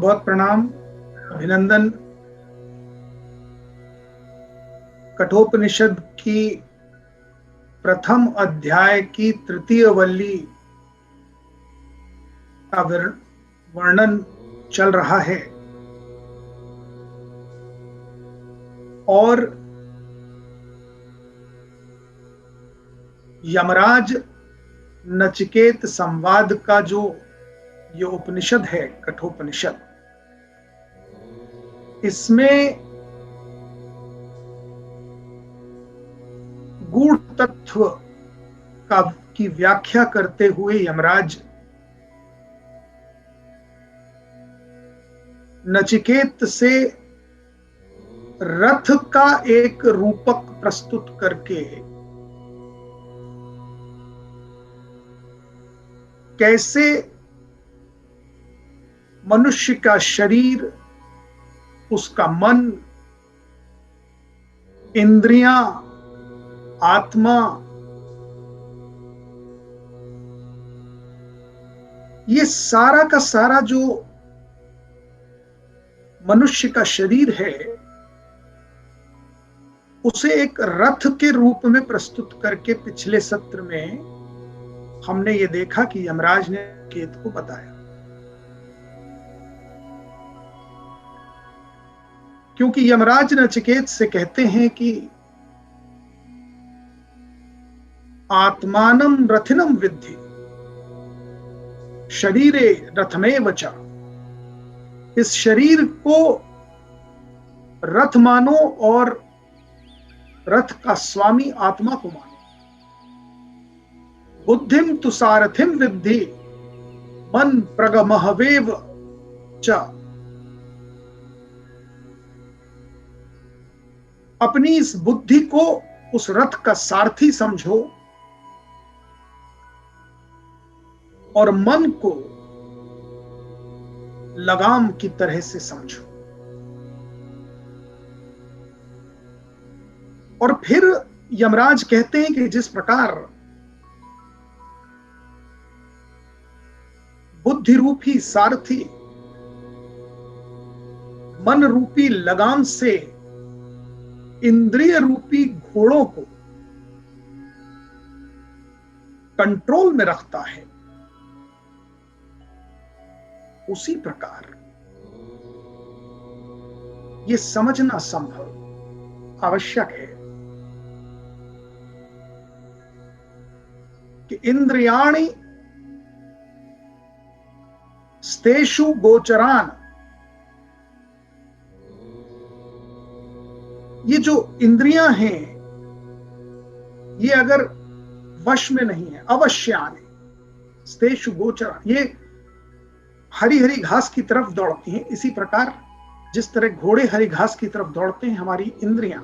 बहुत प्रणाम, अभिनंदन। कठोपनिषद की प्रथम अध्याय की तृतीय वल्ली का वर्णन चल रहा है और यमराज नचिकेत संवाद का जो ये उपनिषद है कठोपनिषद, इसमें गूढ़ तत्व की व्याख्या करते हुए यमराज नचिकेत से रथ का एक रूपक प्रस्तुत करके कैसे मनुष्य का शरीर, उसका मन, इंद्रियां, आत्मा, ये सारा का सारा जो मनुष्य का शरीर है उसे एक रथ के रूप में प्रस्तुत करके पिछले सत्र में हमने ये देखा कि यमराज ने नचिकेत को बताया, क्योंकि यमराज नचिकेत से कहते हैं कि आत्मानम रथिनम विद्धि शरीरे रथमेव च, इस शरीर को रथ मानो और रथ का स्वामी आत्मा को मानो। बुद्धिम तु सारथिम विद्धि मन प्रगमहवेव च, अपनी इस बुद्धि को उस रथ का सारथी समझो और मन को लगाम की तरह से समझो। और फिर यमराज कहते हैं कि जिस प्रकार बुद्धि रूपी सारथी मन रूपी लगाम से इंद्रिय रूपी घोड़ों को कंट्रोल में रखता है, उसी प्रकार ये समझना संभव आवश्यक है कि इंद्रियाणि स्तेषु गोचरान, ये जो इंद्रियां हैं ये अगर वश में नहीं है, अवश्यानि स्तेषु गोचरान, ये हरी हरी घास की तरफ दौड़ती हैं। इसी प्रकार जिस तरह घोड़े हरी घास की तरफ दौड़ते हैं, हमारी इंद्रियां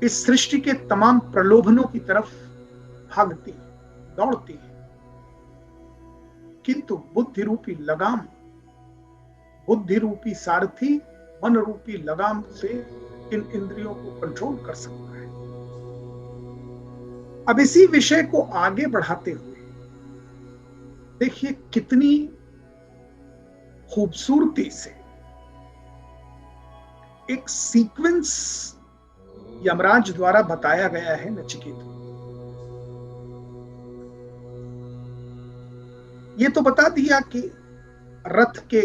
इस सृष्टि के तमाम प्रलोभनों की तरफ भागती, दौड़ती है, किंतु बुद्धि रूपी लगाम, बुद्धि रूपी सारथी मन रूपी लगाम से इन इंद्रियों को कंट्रोल कर सकता है। अब इसी विषय को आगे बढ़ाते हुए देखिए कितनी खूबसूरती से एक सीक्वेंस यमराज द्वारा बताया गया है नचिकेत को। ये तो बता दिया कि रथ के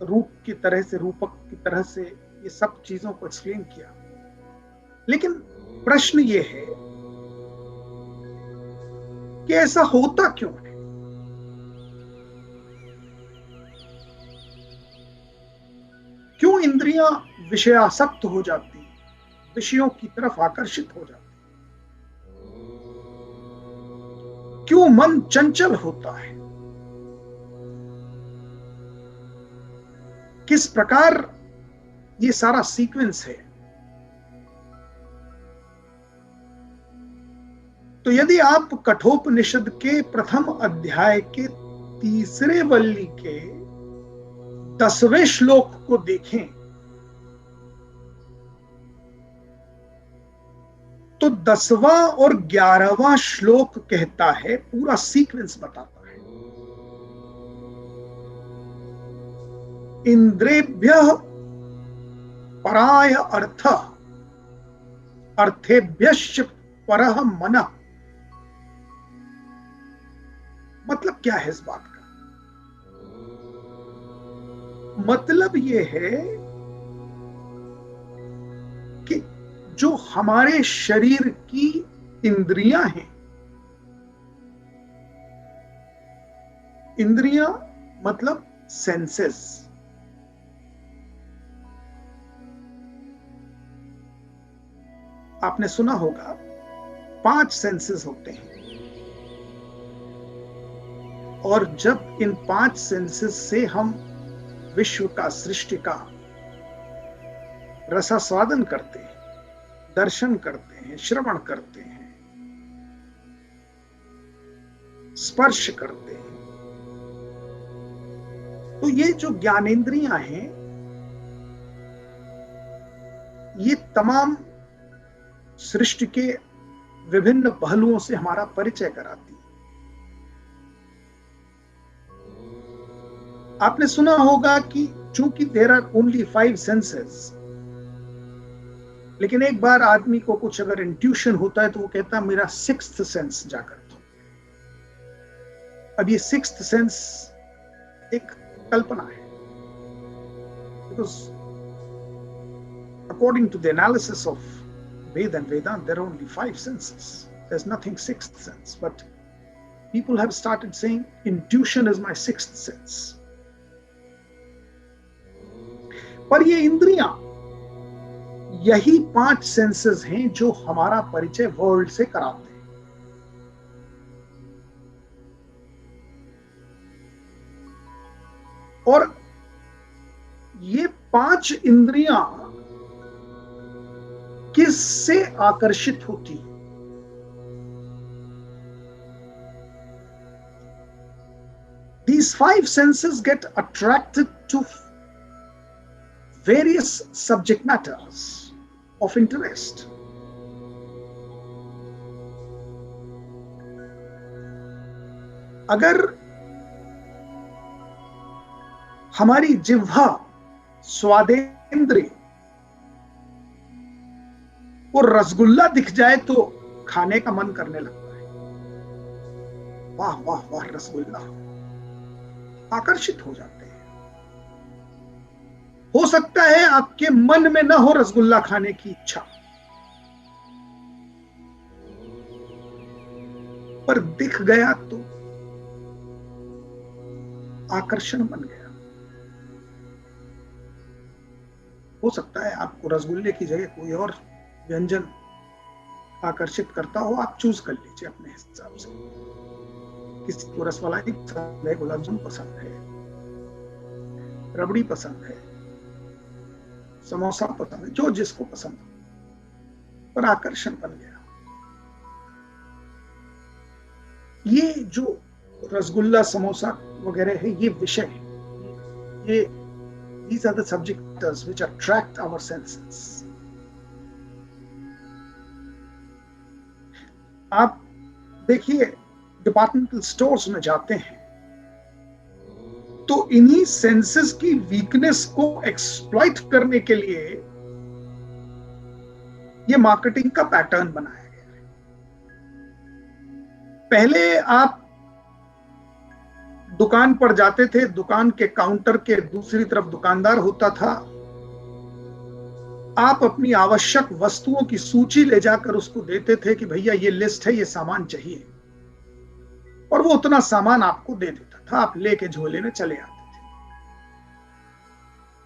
रूप की तरह से, रूपक की तरह से ये सब चीजों को एक्सप्लेन किया, लेकिन प्रश्न ये है कि ऐसा होता क्यों है? क्यों इंद्रियां विषयासक्त हो जाती, विषयों की तरफ आकर्षित हो जाती, क्यों मन चंचल होता है, किस प्रकार ये सारा सीक्वेंस है? तो यदि आप कठोपनिषद के प्रथम अध्याय के तीसरे वल्ली के 10वें श्लोक को देखें तो 10वां और 11वां श्लोक कहता है, पूरा सीक्वेंस बताता है इंद्रेभ्यः पराय अर्थ अर्थेभ्यश्च परः मनः। मतलब क्या है इस बात का? मतलब यह है कि जो हमारे शरीर की इंद्रियां हैं, इंद्रियां मतलब सेंसेस, आपने सुना होगा 5 सेंसेस होते हैं, और जब इन 5 सेंसेस से हम विश्व का, सृष्टि का रसास्वादन करते हैं, दर्शन करते हैं, श्रवण करते हैं, स्पर्श करते हैं, तो ये जो ज्ञानेंद्रियां हैं, ये तमाम सृष्टि के विभिन्न पहलुओं से हमारा परिचय कराती है। आपने सुना होगा कि चूंकि देयर आर ओनली 5 सेंसेस, लेकिन एक बार आदमी को कुछ अगर इंट्यूशन होता है तो वो कहता है मेरा 6th सेंस जाकर दो। अब ये 6th सेंस एक कल्पना है, because according to the analysis of Veda and Vedanta, there are only 5 senses. There's nothing 6th sense. But people have started saying intuition is my 6th sense. पर ये इंद्रियां, यही 5 सेंसेस हैं जो हमारा परिचय वर्ल्ड से कराते हैं। और ये 5 इंद्रियां किससे आकर्षित होती है? These 5 senses get attracted to various subject matters of interest. अगर हमारी जिह्वा, स्वादेंद्रिय वो रसगुल्ला दिख जाए तो खाने का मन करने लगता है। वाह वाह वाह रसगुल्ला, आकर्षित हो जाते हैं। हो सकता है आपके मन में ना हो रसगुल्ला खाने की इच्छा, पर दिख गया तो आकर्षण बन गया। हो सकता है आपको रसगुल्ले की जगह कोई और व्यंजन आकर्षित करता हो, आप चूज कर लीजिए अपने हिसाब से। किसी को रसमलाई पसंद है, गुलाब जामुन पसंद है, रबड़ी पसंद है, समोसा पसंद है, जो जिसको पसंद हो, पर आकर्षण बन गया। ये जो रसगुल्ला, समोसा वगैरह है, ये विषय है। ये these are the subjects which attract our senses. आप देखिए डिपार्टमेंटल स्टोर्स में जाते हैं तो इन्हीं सेंसेस की वीकनेस को एक्सप्लॉइट करने के लिए ये मार्केटिंग का पैटर्न बनाया गया है। पहले आप दुकान पर जाते थे, दुकान के काउंटर के दूसरी तरफ दुकानदार होता था, आप अपनी आवश्यक वस्तुओं की सूची ले जाकर उसको देते थे कि भैया ये लिस्ट है, ये सामान चाहिए, और वो उतना सामान आपको दे देता था, आप लेके झोले में चले आते थे।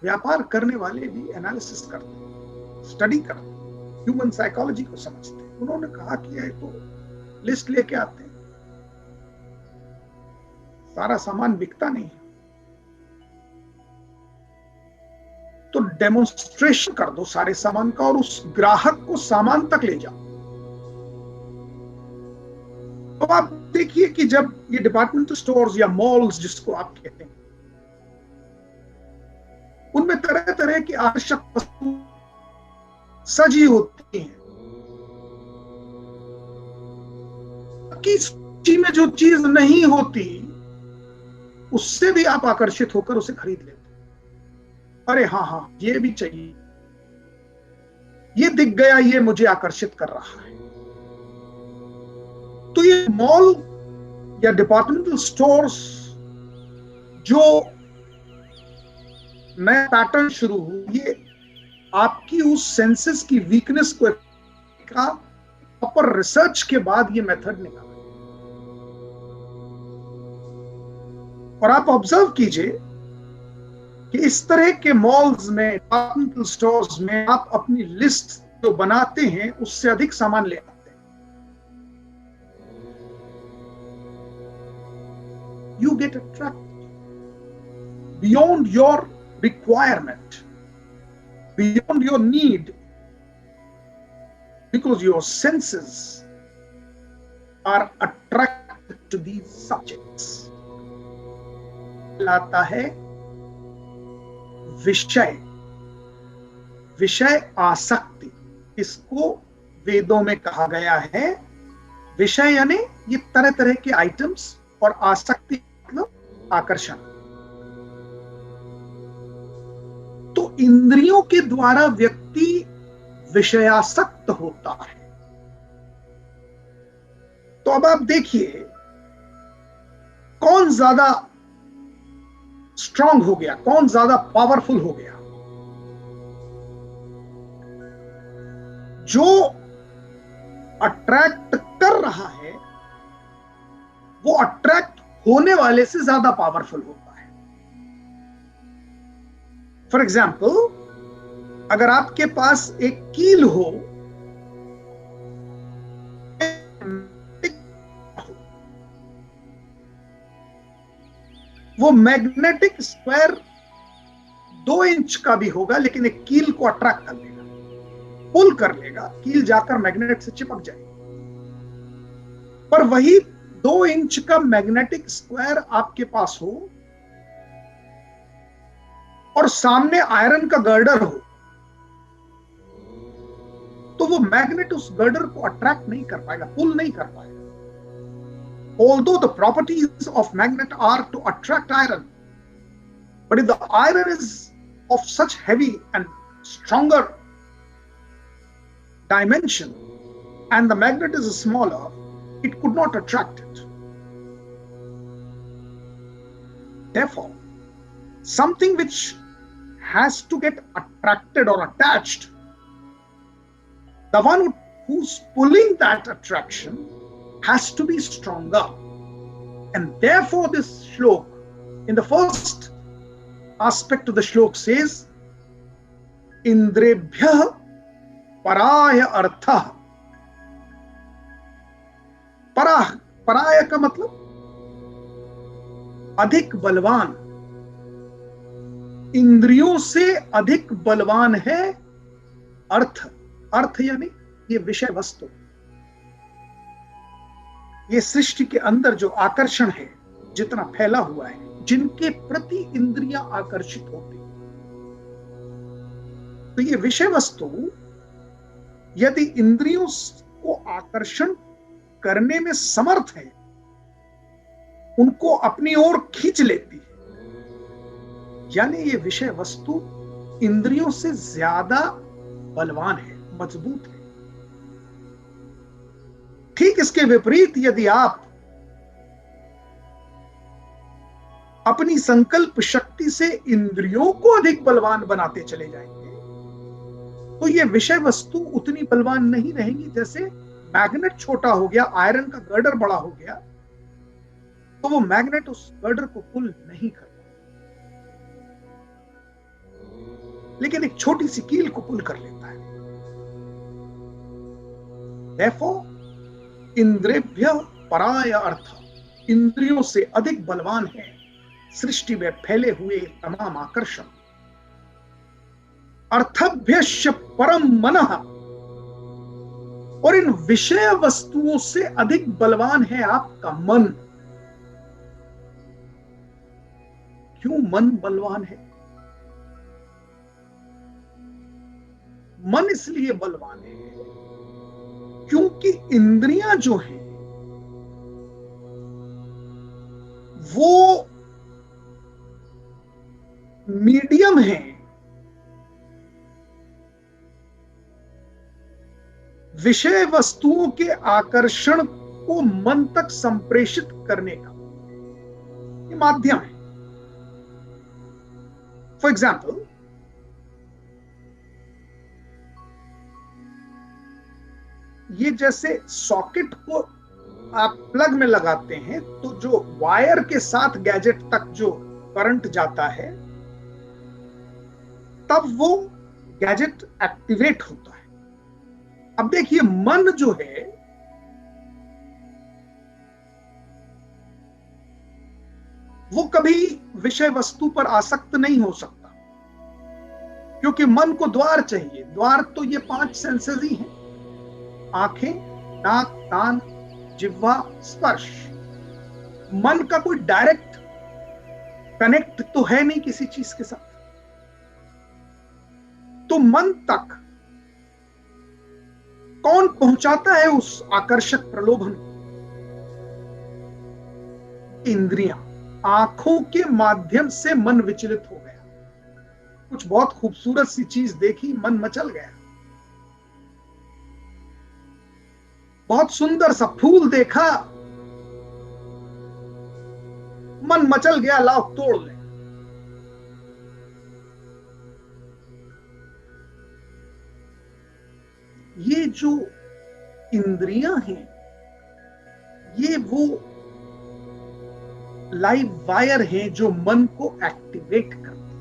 व्यापार करने वाले भी एनालिसिस करते, स्टडी करते, ह्यूमन साइकोलॉजी को समझते। उन्होंने कहा कि ये तो लिस्ट लेके आते हैं, सारा सामान बिकता नहीं है, तो डेमोन्स्ट्रेशन कर दो सारे सामान का और उस ग्राहक को सामान तक ले जाओ। तो आप देखिए कि जब ये डिपार्टमेंटल स्टोर्स या मॉल्स जिसको आप कहते हैं, उनमें तरह तरह की आवश्यक वस्तु सजी होती हैं, कि सूची में जो चीज नहीं होती उससे भी आप आकर्षित होकर उसे खरीद लेते। अरे हाँ हाँ ये भी चाहिए, ये दिख गया, ये मुझे आकर्षित कर रहा है। तो ये मॉल या डिपार्टमेंटल स्टोर्स जो नया पैटर्न शुरू हुआ, ये आपकी उस सेंसेस की वीकनेस को का प्रॉपर रिसर्च के बाद ये मेथड निकाला। और आप ऑब्जर्व कीजिए कि इस तरह के मॉल्स में, डिपार्टमेंटल स्टोर्स में आप अपनी लिस्ट जो बनाते हैं उससे अधिक सामान ले आते हैं। You get attracted beyond your requirement, beyond your need, because your senses are attracted to these subjects. लाता है विषय, विषय आसक्ति, इसको वेदों में कहा गया है। विषय यानी ये तरह तरह के आइटम्स, और आसक्ति मतलब आकर्षण। तो इंद्रियों के द्वारा व्यक्ति विषयासक्त होता है। तो अब आप देखिए कौन ज्यादा स्ट्रांग हो गया, कौन ज्यादा पावरफुल हो गया। जो अट्रैक्ट कर रहा है वो अट्रैक्ट होने वाले से ज्यादा पावरफुल होता है। फॉर एग्जाम्पल, अगर आपके पास एक कील हो, वो मैग्नेटिक स्क्वायर 2 इंच का भी होगा, लेकिन एक कील को अट्रैक्ट कर लेगा, पुल कर लेगा, कील जाकर मैग्नेट से चिपक जाएगी। पर वही 2 इंच का मैग्नेटिक स्क्वायर आपके पास हो और सामने आयरन का गर्डर हो, तो वो मैग्नेट उस गर्डर को अट्रैक्ट नहीं कर पाएगा, पुल नहीं कर पाएगा। Although the properties of magnet are to attract iron, but if the iron is of such heavy and stronger dimension and the magnet is smaller, it could not attract it. Therefore, something which has to get attracted or attached, the one who's pulling that attraction has to be stronger. And therefore this shlok, in the first aspect of the shlok says, Indrebhyah paraya arthah. पराय का मतलब अधिक बलवान, इंद्रियों से अधिक बलवान है अर्थ। अर्थ यानी ये विषय वस्तु, ये सृष्टि के अंदर जो आकर्षण है जितना फैला हुआ है, जिनके प्रति इंद्रियां आकर्षित होती, तो ये विषय वस्तु यदि इंद्रियों को आकर्षण करने में समर्थ है, उनको अपनी ओर खींच लेती है, यानी ये विषय वस्तु इंद्रियों से ज्यादा बलवान है, मजबूत है। ठीक इसके विपरीत यदि आप अपनी संकल्प शक्ति से इंद्रियों को अधिक बलवान बनाते चले जाएंगे, तो ये विषय वस्तु उतनी बलवान नहीं रहेंगी। जैसे मैग्नेट छोटा हो गया, आयरन का गर्डर बड़ा हो गया, तो वो मैग्नेट उस गर्डर को पुल नहीं कर पाता, लेकिन एक छोटी सी कील को पुल कर लेता है। Therefore, इंद्रियभ्यः पराय अर्थ, इंद्रियों से अधिक बलवान है सृष्टि में फैले हुए तमाम आकर्षण। अर्थभ्यश्च परम मनः, और इन विषय वस्तुओं से अधिक बलवान है आपका मन। क्यों मन बलवान है? मन इसलिए बलवान है क्योंकि इंद्रियां जो हैं वो मीडियम हैं विषय वस्तुओं के आकर्षण को मन तक संप्रेषित करने का ये माध्यम है। फॉर एग्जाम्पल, ये जैसे सॉकेट को आप प्लग में लगाते हैं तो जो वायर के साथ गैजेट तक जो करंट जाता है तब वो गैजेट एक्टिवेट होता है। अब देखिए, मन जो है वो कभी विषय वस्तु पर आसक्त नहीं हो सकता, क्योंकि मन को द्वार चाहिए। द्वार तो ये 5 सेंसेस ही हैं, आंखें, नाक, कान, जिह्वा, स्पर्श। मन का कोई डायरेक्ट कनेक्ट तो है नहीं किसी चीज के साथ। तो मन तक कौन पहुंचाता है उस आकर्षक प्रलोभन? इंद्रियां। आंखों के माध्यम से मन विचलित हो गया, कुछ बहुत खूबसूरत सी चीज देखी, मन मचल गया। बहुत सुंदर सा फूल देखा, मन मचल गया, लाओ तोड़ ले। ये जो इंद्रियां हैं ये वो लाइव वायर हैं जो मन को एक्टिवेट करते हैं।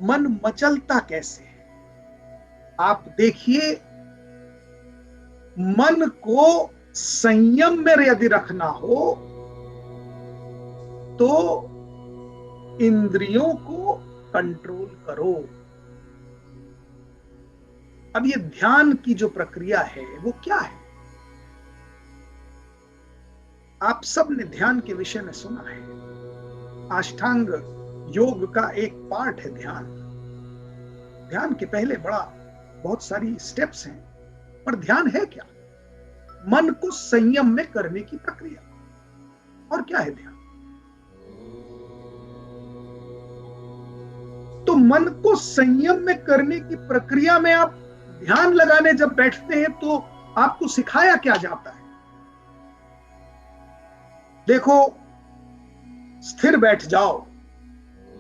मन मचलता कैसे है? आप देखिए, मन को संयम में यदि रखना हो तो इंद्रियों को कंट्रोल करो। अब ये ध्यान की जो प्रक्रिया है वो क्या है? आप सब ने ध्यान के विषय में सुना है, अष्टांग योग का एक पार्ट है ध्यान। ध्यान के पहले बहुत सारी स्टेप्स हैं, पर ध्यान है क्या? मन को संयम में करने की प्रक्रिया। और क्या है ध्यान? तो मन को संयम में करने की प्रक्रिया में आप ध्यान लगाने जब बैठते हैं तो आपको सिखाया क्या जाता है? देखो, स्थिर बैठ जाओ,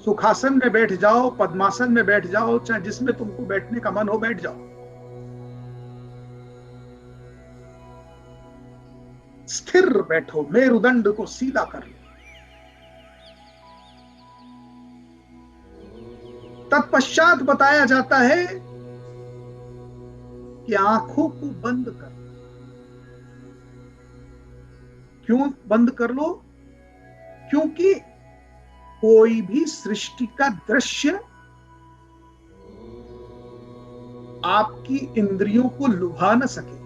सुखासन में बैठ जाओ, पद्मासन में बैठ जाओ, चाहे जिसमें तुमको बैठने का मन हो बैठ जाओ। स्थिर बैठो, मेरुदंड को सीधा कर लो। तत्पश्चात बताया जाता है कि आंखों को बंद कर। क्यों बंद कर लो? क्योंकि कोई भी सृष्टि का दृश्य आपकी इंद्रियों को लुभा न सके,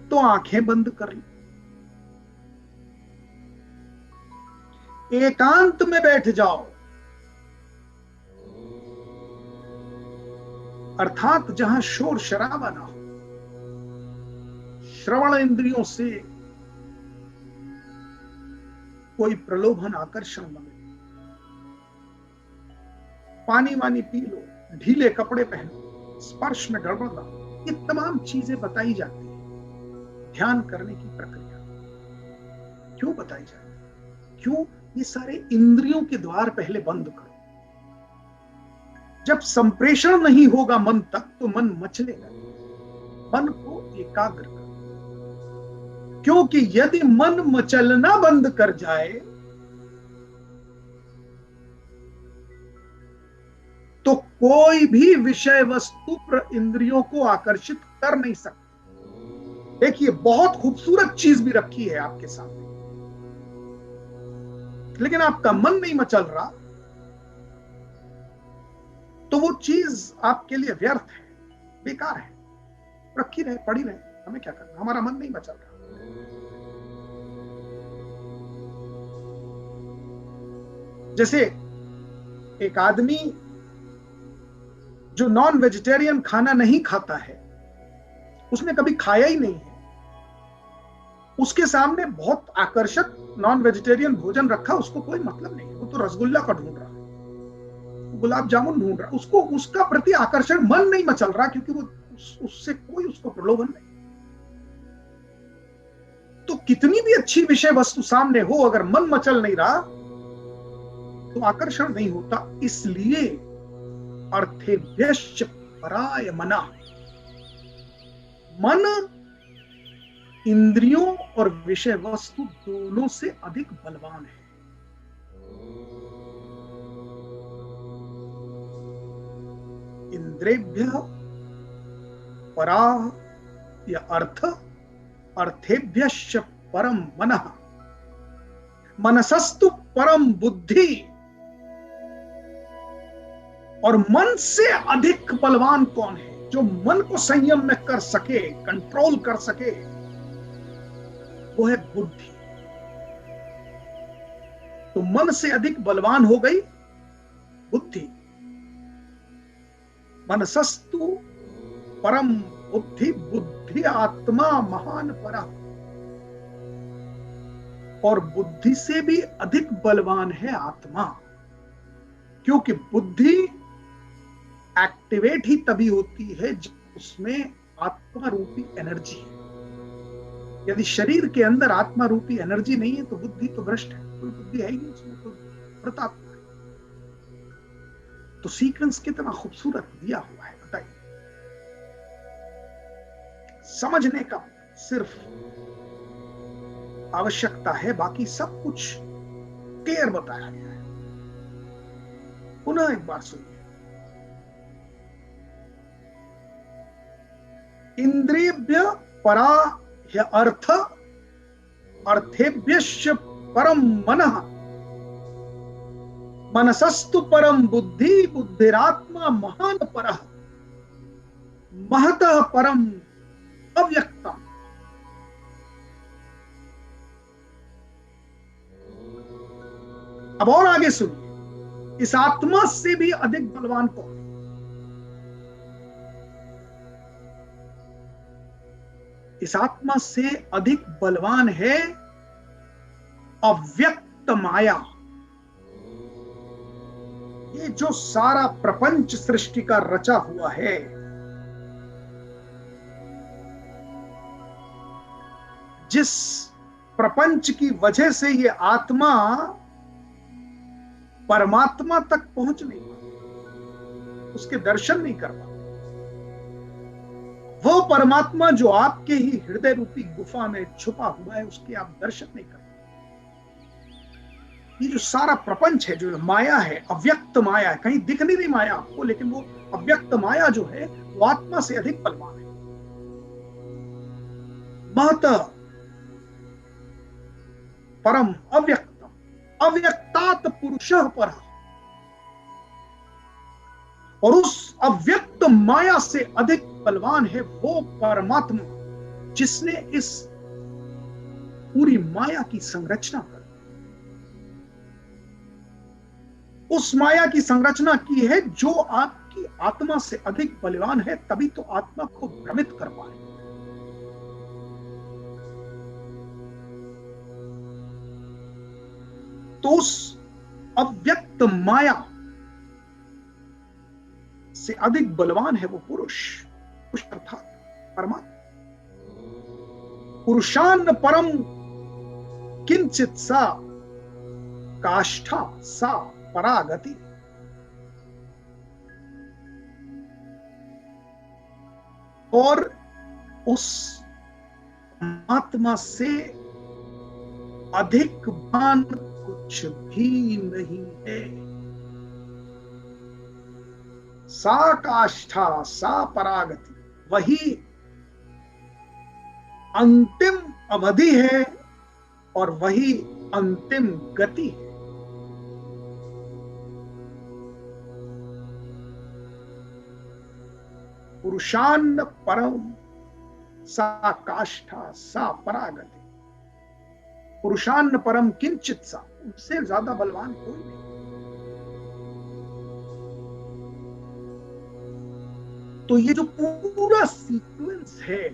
तो आंखें बंद कर लो। एकांत में बैठ जाओ, अर्थात जहां शोर शराबा ना हो, श्रवण इंद्रियों से कोई प्रलोभन आकर्षण न मिले। पानी वानी पी लो, ढीले कपड़े पहनो, स्पर्श में गड़बड़ ना हो, ये तमाम चीजें बताई जाती है ध्यान करने की प्रक्रिया। क्यों बताई जाती है? क्यों? ये सारे इंद्रियों के द्वार पहले बंद करो। जब संप्रेषण नहीं होगा मन तक तो मन मचलेगा। मन को एकाग्र करो, क्योंकि यदि मन मचलना बंद कर जाए तो कोई भी विषय वस्तु पर इंद्रियों को आकर्षित कर नहीं सकता। देखिए, बहुत खूबसूरत चीज भी रखी है आपके सामने, लेकिन आपका मन नहीं मचल रहा तो वो चीज आपके लिए व्यर्थ है, बेकार है। रखी रहे, पड़ी रहे, हमें क्या करना? हमारा मन नहीं मचल रहा। जैसे एक आदमी जो नॉन वेजिटेरियन खाना नहीं खाता है, उसने कभी खाया ही नहीं है, उसके सामने बहुत आकर्षक नॉन वेजिटेरियन भोजन रखा, उसको कोई मतलब नहीं, वो तो रसगुल्ला का ढूंढ रहा है, गुलाब जामुन ढूंढ रहा, उसको उसका प्रति आकर्षण मन नहीं मचल रहा, क्योंकि वो उससे कोई उसको प्रलोभन नहीं। तो कितनी भी अच्छी विषय वस्तु सामने हो, अगर मन मचल नहीं रहा तो आकर्षण नहीं होता। इसलिए अर्थेभ्यश्च पराय मना, मन इंद्रियों और विषय वस्तु दोनों से अधिक बलवान है। इंद्रियभ्यः पराः या अर्थ, अर्थेभ्यश्च परम मनः, मनसस्तु परम बुद्धि। और मन से अधिक बलवान कौन है? जो मन को संयम में कर सके, कंट्रोल कर सके, वो है बुद्धि। तो मन से अधिक बलवान हो गई बुद्धि। मनसस्तु परम बुद्धि, बुद्धि आत्मा महान परा। और बुद्धि से भी अधिक बलवान है आत्मा, क्योंकि बुद्धि एक्टिवेट ही तभी होती है जब उसमें आत्मा रूपी एनर्जी है। यदि शरीर के अंदर आत्मा रूपी एनर्जी नहीं है तो बुद्धि तो भ्रष्ट है, कोई बुद्धि है ही नहीं उसमें, कोई प्रतात्मा है। तो सीक्वेंस कितना खूबसूरत दिया हुआ है, बताइए। समझने का सिर्फ आवश्यकता है, बाकी सब कुछ क्लियर बताया गया है। पुनः एक बार सुनिए। इंद्रियभ्य परा ह्य अर्थ, अर्थेभ्यश्च परम मनः, मनसस्तु परम बुद्धि, बुद्धिरात्मा महान परः, महतः परम अव्यक्तम। अब और आगे सुनिए, इस आत्मा से भी अधिक बलवान कौन है? इस आत्मा से अधिक बलवान है अव्यक्त माया। ये जो सारा प्रपंच सृष्टि का रचा हुआ है, जिस प्रपंच की वजह से ये आत्मा परमात्मा तक पहुंच नहीं पाती, उसके दर्शन नहीं कर पाती, वो परमात्मा जो आपके ही हृदय रूपी गुफा में छुपा हुआ है, उसके आप दर्शन नहीं कर पाते। ये जो सारा प्रपंच है, जो माया है, अव्यक्त माया है, कहीं दिख नहीं रही माया आपको, लेकिन वो अव्यक्त माया जो है वो आत्मा से अधिक बलवान है। महतः परम अव्यक्तम, अव्यक्तात् पुरुषः परः। और उस अव्यक्त माया से अधिक बलवान है वो परमात्मा, जिसने इस पूरी माया की संरचना कर, उस माया की संरचना की है जो आपकी आत्मा से अधिक बलवान है, तभी तो आत्मा को भ्रमित कर पाए। तो उस अव्यक्त माया से अधिक बलवान है वो पुरुष, अर्थात परमात्मा। पुरुषान्न परम किंचित सा काष्ठा सा परागति। और उस आत्मा से अधिक बान कुछ भी नहीं है। सा काष्ठा सा परागति, वही अंतिम अवधि है और वही अंतिम गति है। पुरुषान्न परम सा काष्ठा सा परागति। पुरुषान्न परम किंचित सा, उससे ज्यादा बलवान कोई नहीं। तो ये जो पूरा सीक्वेंस है,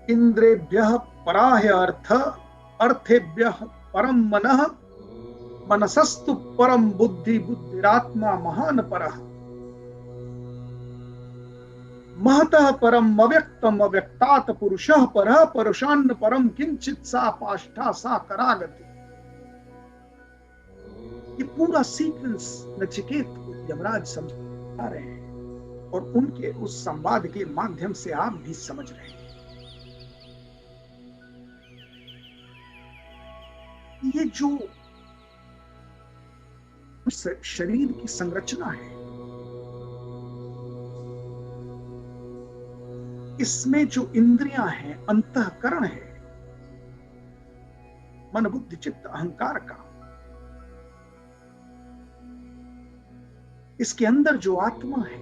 इंद्रियभ्यः पराह्य अर्थ, अर्थेभ्यः परम मनः, मनसस्तु परम बुद्धि बुद्धिरात्मा महान परः महतः परम अव्यक्तम अव्यक्तात् पुरुषः परः परुषान्न परम किंचित सा पाष्ठा सा करागति। ये पूरा सीक्वेंस नचिकेत को यमराज समझा रहे हैं और उनके उस संवाद के माध्यम से आप भी समझ रहे हैं। ये जो शरीर की संरचना है, इसमें जो इंद्रियां हैं, अंतःकरण है, मन बुद्धि चित्त अहंकार का, इसके अंदर जो आत्मा है,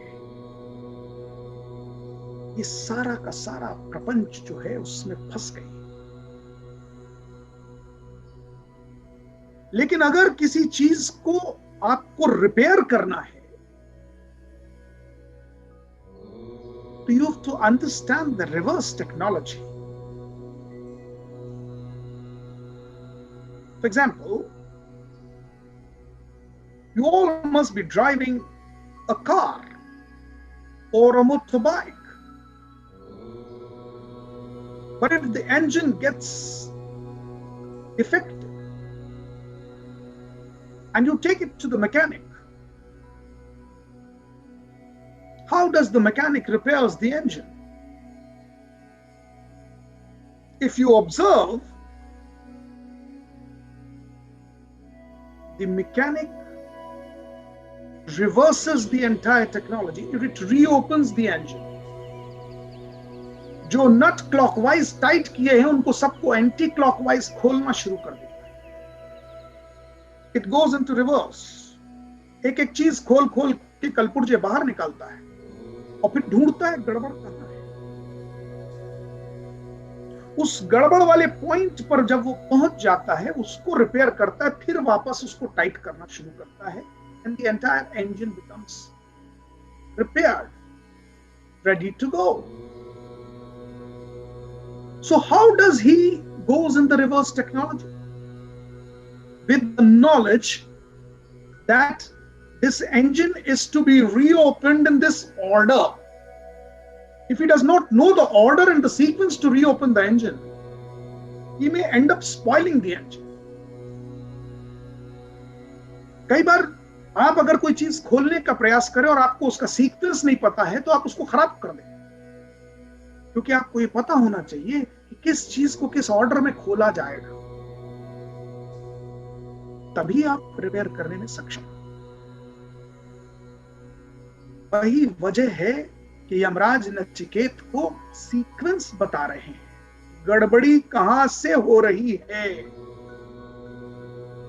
ये सारा का सारा प्रपंच जो है उसमें फंस गई। लेकिन अगर किसी चीज को आपको रिपेयर करना है, तो you have to understand the reverse technology. For example, you all must be driving a car or a motorbike. But if the engine gets defective and you take it to the mechanic, how does the mechanic repairs the engine? If you observe, the mechanic reverses the entire technology. It reopens the engine. जो नट clockwise tight किए हैं उनको सबको anti clockwise खोलना शुरू कर देता है। It goes into reverse. एक एक चीज खोल खोल के कलपुर्जे बाहर निकालता है और फिर ढूंढता है गड़बड़ कहाँ है। उस गड़बड़ वाले पॉइंट पर जब वो पहुंच जाता है, उसको रिपेयर करता है, फिर वापस उसको टाइट करना शुरू करता है, and the entire engine becomes repaired, ready to go. So how does he goes in the reverse technology? With the knowledge that this engine is to be reopened in this order. If he does not know the order and the sequence to reopen the engine, he may end up spoiling the engine. कई बार आप अगर कोई चीज खोलने का प्रयास करें और आपको उसका सीक्वेंस नहीं पता है तो आप उसको खराब कर दें, क्योंकि आपको ये पता होना चाहिए कि किस चीज को किस ऑर्डर में खोला जाएगा, तभी आप रिपेयर करने में सक्षम। वही वजह है कि यमराज नचिकेत को सीक्वेंस बता रहे हैं, गड़बड़ी कहां से हो रही है,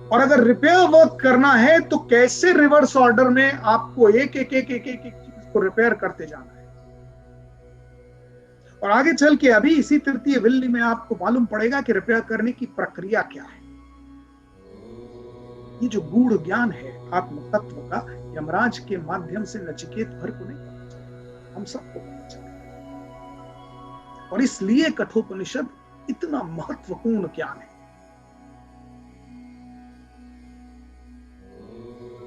और अगर रिपेयर वर्क करना है तो कैसे रिवर्स ऑर्डर में आपको एक एक एक एक एक चीज को रिपेयर करते जाना है। और आगे चल के अभी इसी तृतीय विल्ली में आपको मालूम पड़ेगा कि रिपेयर करने की प्रक्रिया क्या है। ये जो गूढ़ ज्ञान है आत्म तत्व का, यमराज के माध्यम से नचिकेत भर को नहीं पता चला, हम सबको पता चला। और इसलिए कठोपनिषद इतना महत्वपूर्ण ज्ञान है,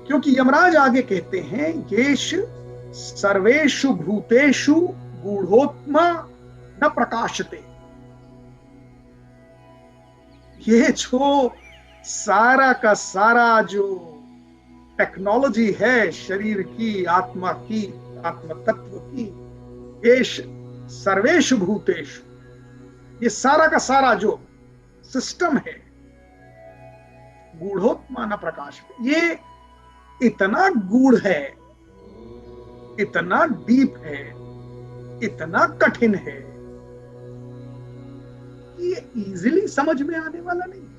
क्योंकि यमराज आगे कहते हैं येष सर्वेषु भूतेषु गूढ़ोत्मा न प्रकाशते। ये जो सारा का सारा जो टेक्नोलॉजी है शरीर की, आत्मा की, आत्म तत्व की, येष सर्वेषु भूतेषु, ये सारा का सारा जो सिस्टम है, गूढ़ोत्मा न प्रकाशते, ये इतना गूढ़ है, इतना डीप है, इतना कठिन है, ये इजीली समझ में आने वाला नहीं।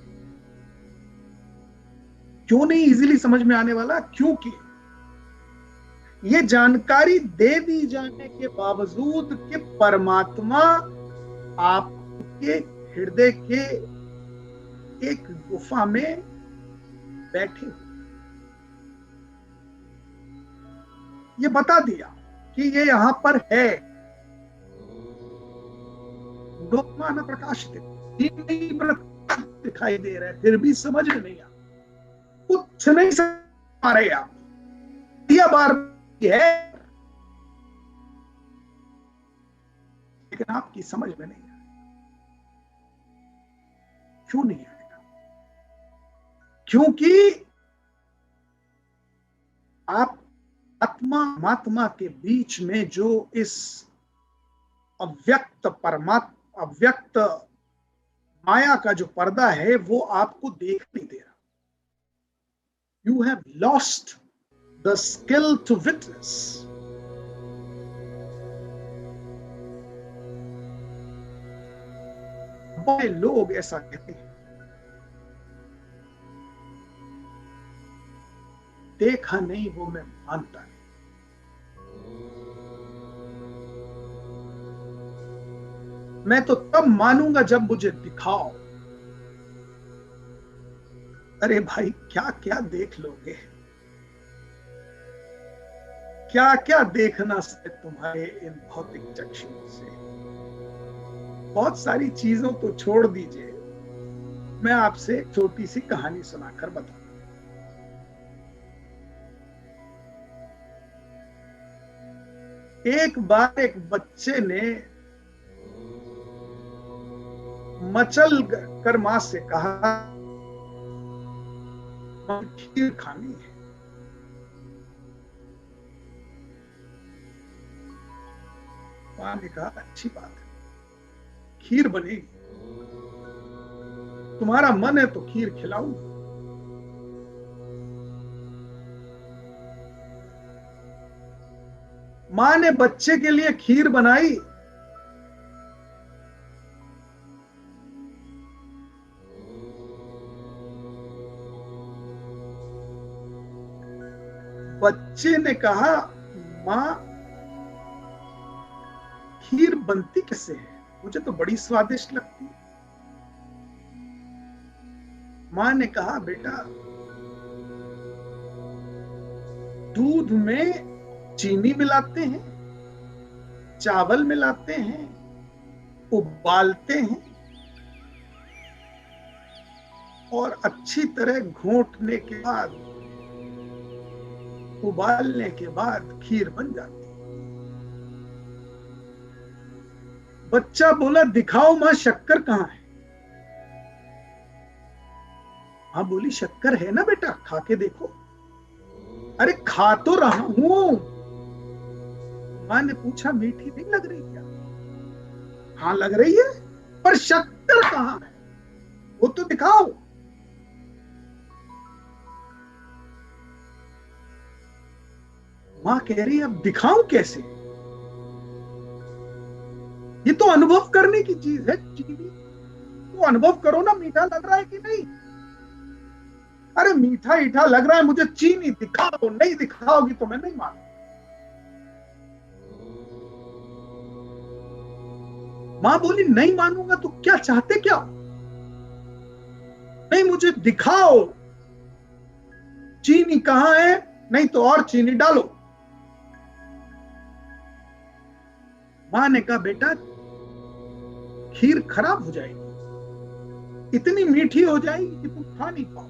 क्यों नहीं इजीली समझ में आने वाला? क्योंकि ये जानकारी दे दी जाने के बावजूद कि परमात्मा आपके हृदय के एक गुफा में बैठे हुए, ये बता दिया कि ये यहां पर है, न प्रकाशित दिखाई दे रहा है, फिर भी समझ में नहीं आता। खुद से नहीं समझ पा रहे आप, यह बार है लेकिन आपकी समझ में नहीं है। क्यों नहीं आएगा? क्योंकि आप आत्मा परमात्मा के बीच में जो इस अव्यक्त परमात्मा, अव्यक्त माया का जो पर्दा है वो आपको देख नहीं दे रहा। You have lost the skill to witness. बड़े लोग ऐसा कहते हैं, देखा नहीं वो मैं मानता नहीं। मैं तो तब मानूंगा जब मुझे दिखाओ। अरे भाई, क्या क्या देख लोगे? क्या क्या देखना से तुम्हारे इन भौतिक चक्षुओं से? बहुत सारी चीजों तो छोड़ दीजिए, मैं आपसे एक छोटी सी कहानी सुनाकर बताऊं। एक बार एक बच्चे ने मचल कर मां से कहा, खीर खानी है। मां ने कहा, अच्छी बात है, खीर बनेगी, तुम्हारा मन है तो खीर खिलाऊंगी। मां ने बच्चे के लिए खीर बनाई। बच्चे ने कहा, मां खीर बनती कैसे है? मुझे तो बड़ी स्वादिष्ट लगती है। मां ने कहा, बेटा दूध में चीनी मिलाते हैं, चावल मिलाते हैं, उबालते हैं और अच्छी तरह घोटने के बाद, उबालने के बाद खीर बन जाती है। बच्चा बोला, दिखाओ मां, शक्कर कहां है? मां बोली, शक्कर है ना बेटा, खा के देखो। अरे खा तो रहा हूं। मां ने पूछा, मीठी नहीं लग रही क्या? हाँ लग रही है, पर शक्कर कहां है? वो तो दिखाओ। मां कह रही है, अब दिखाऊं कैसे? ये तो अनुभव करने की चीज है। चीनी तो अनुभव करो ना, मीठा लग रहा है कि नहीं। अरे मीठा ईठा लग रहा है मुझे, चीनी दिखाओ। नहीं दिखाओगी तो मैं नहीं मानूंगा। मां बोली, नहीं मानूंगा तो क्या चाहते क्या? नहीं, मुझे दिखाओ चीनी कहां है, नहीं तो और चीनी डालो। मां ने कहा, बेटा खीर खराब हो जाएगी, इतनी मीठी हो जाएगी कि तुम खा नहीं पाओ।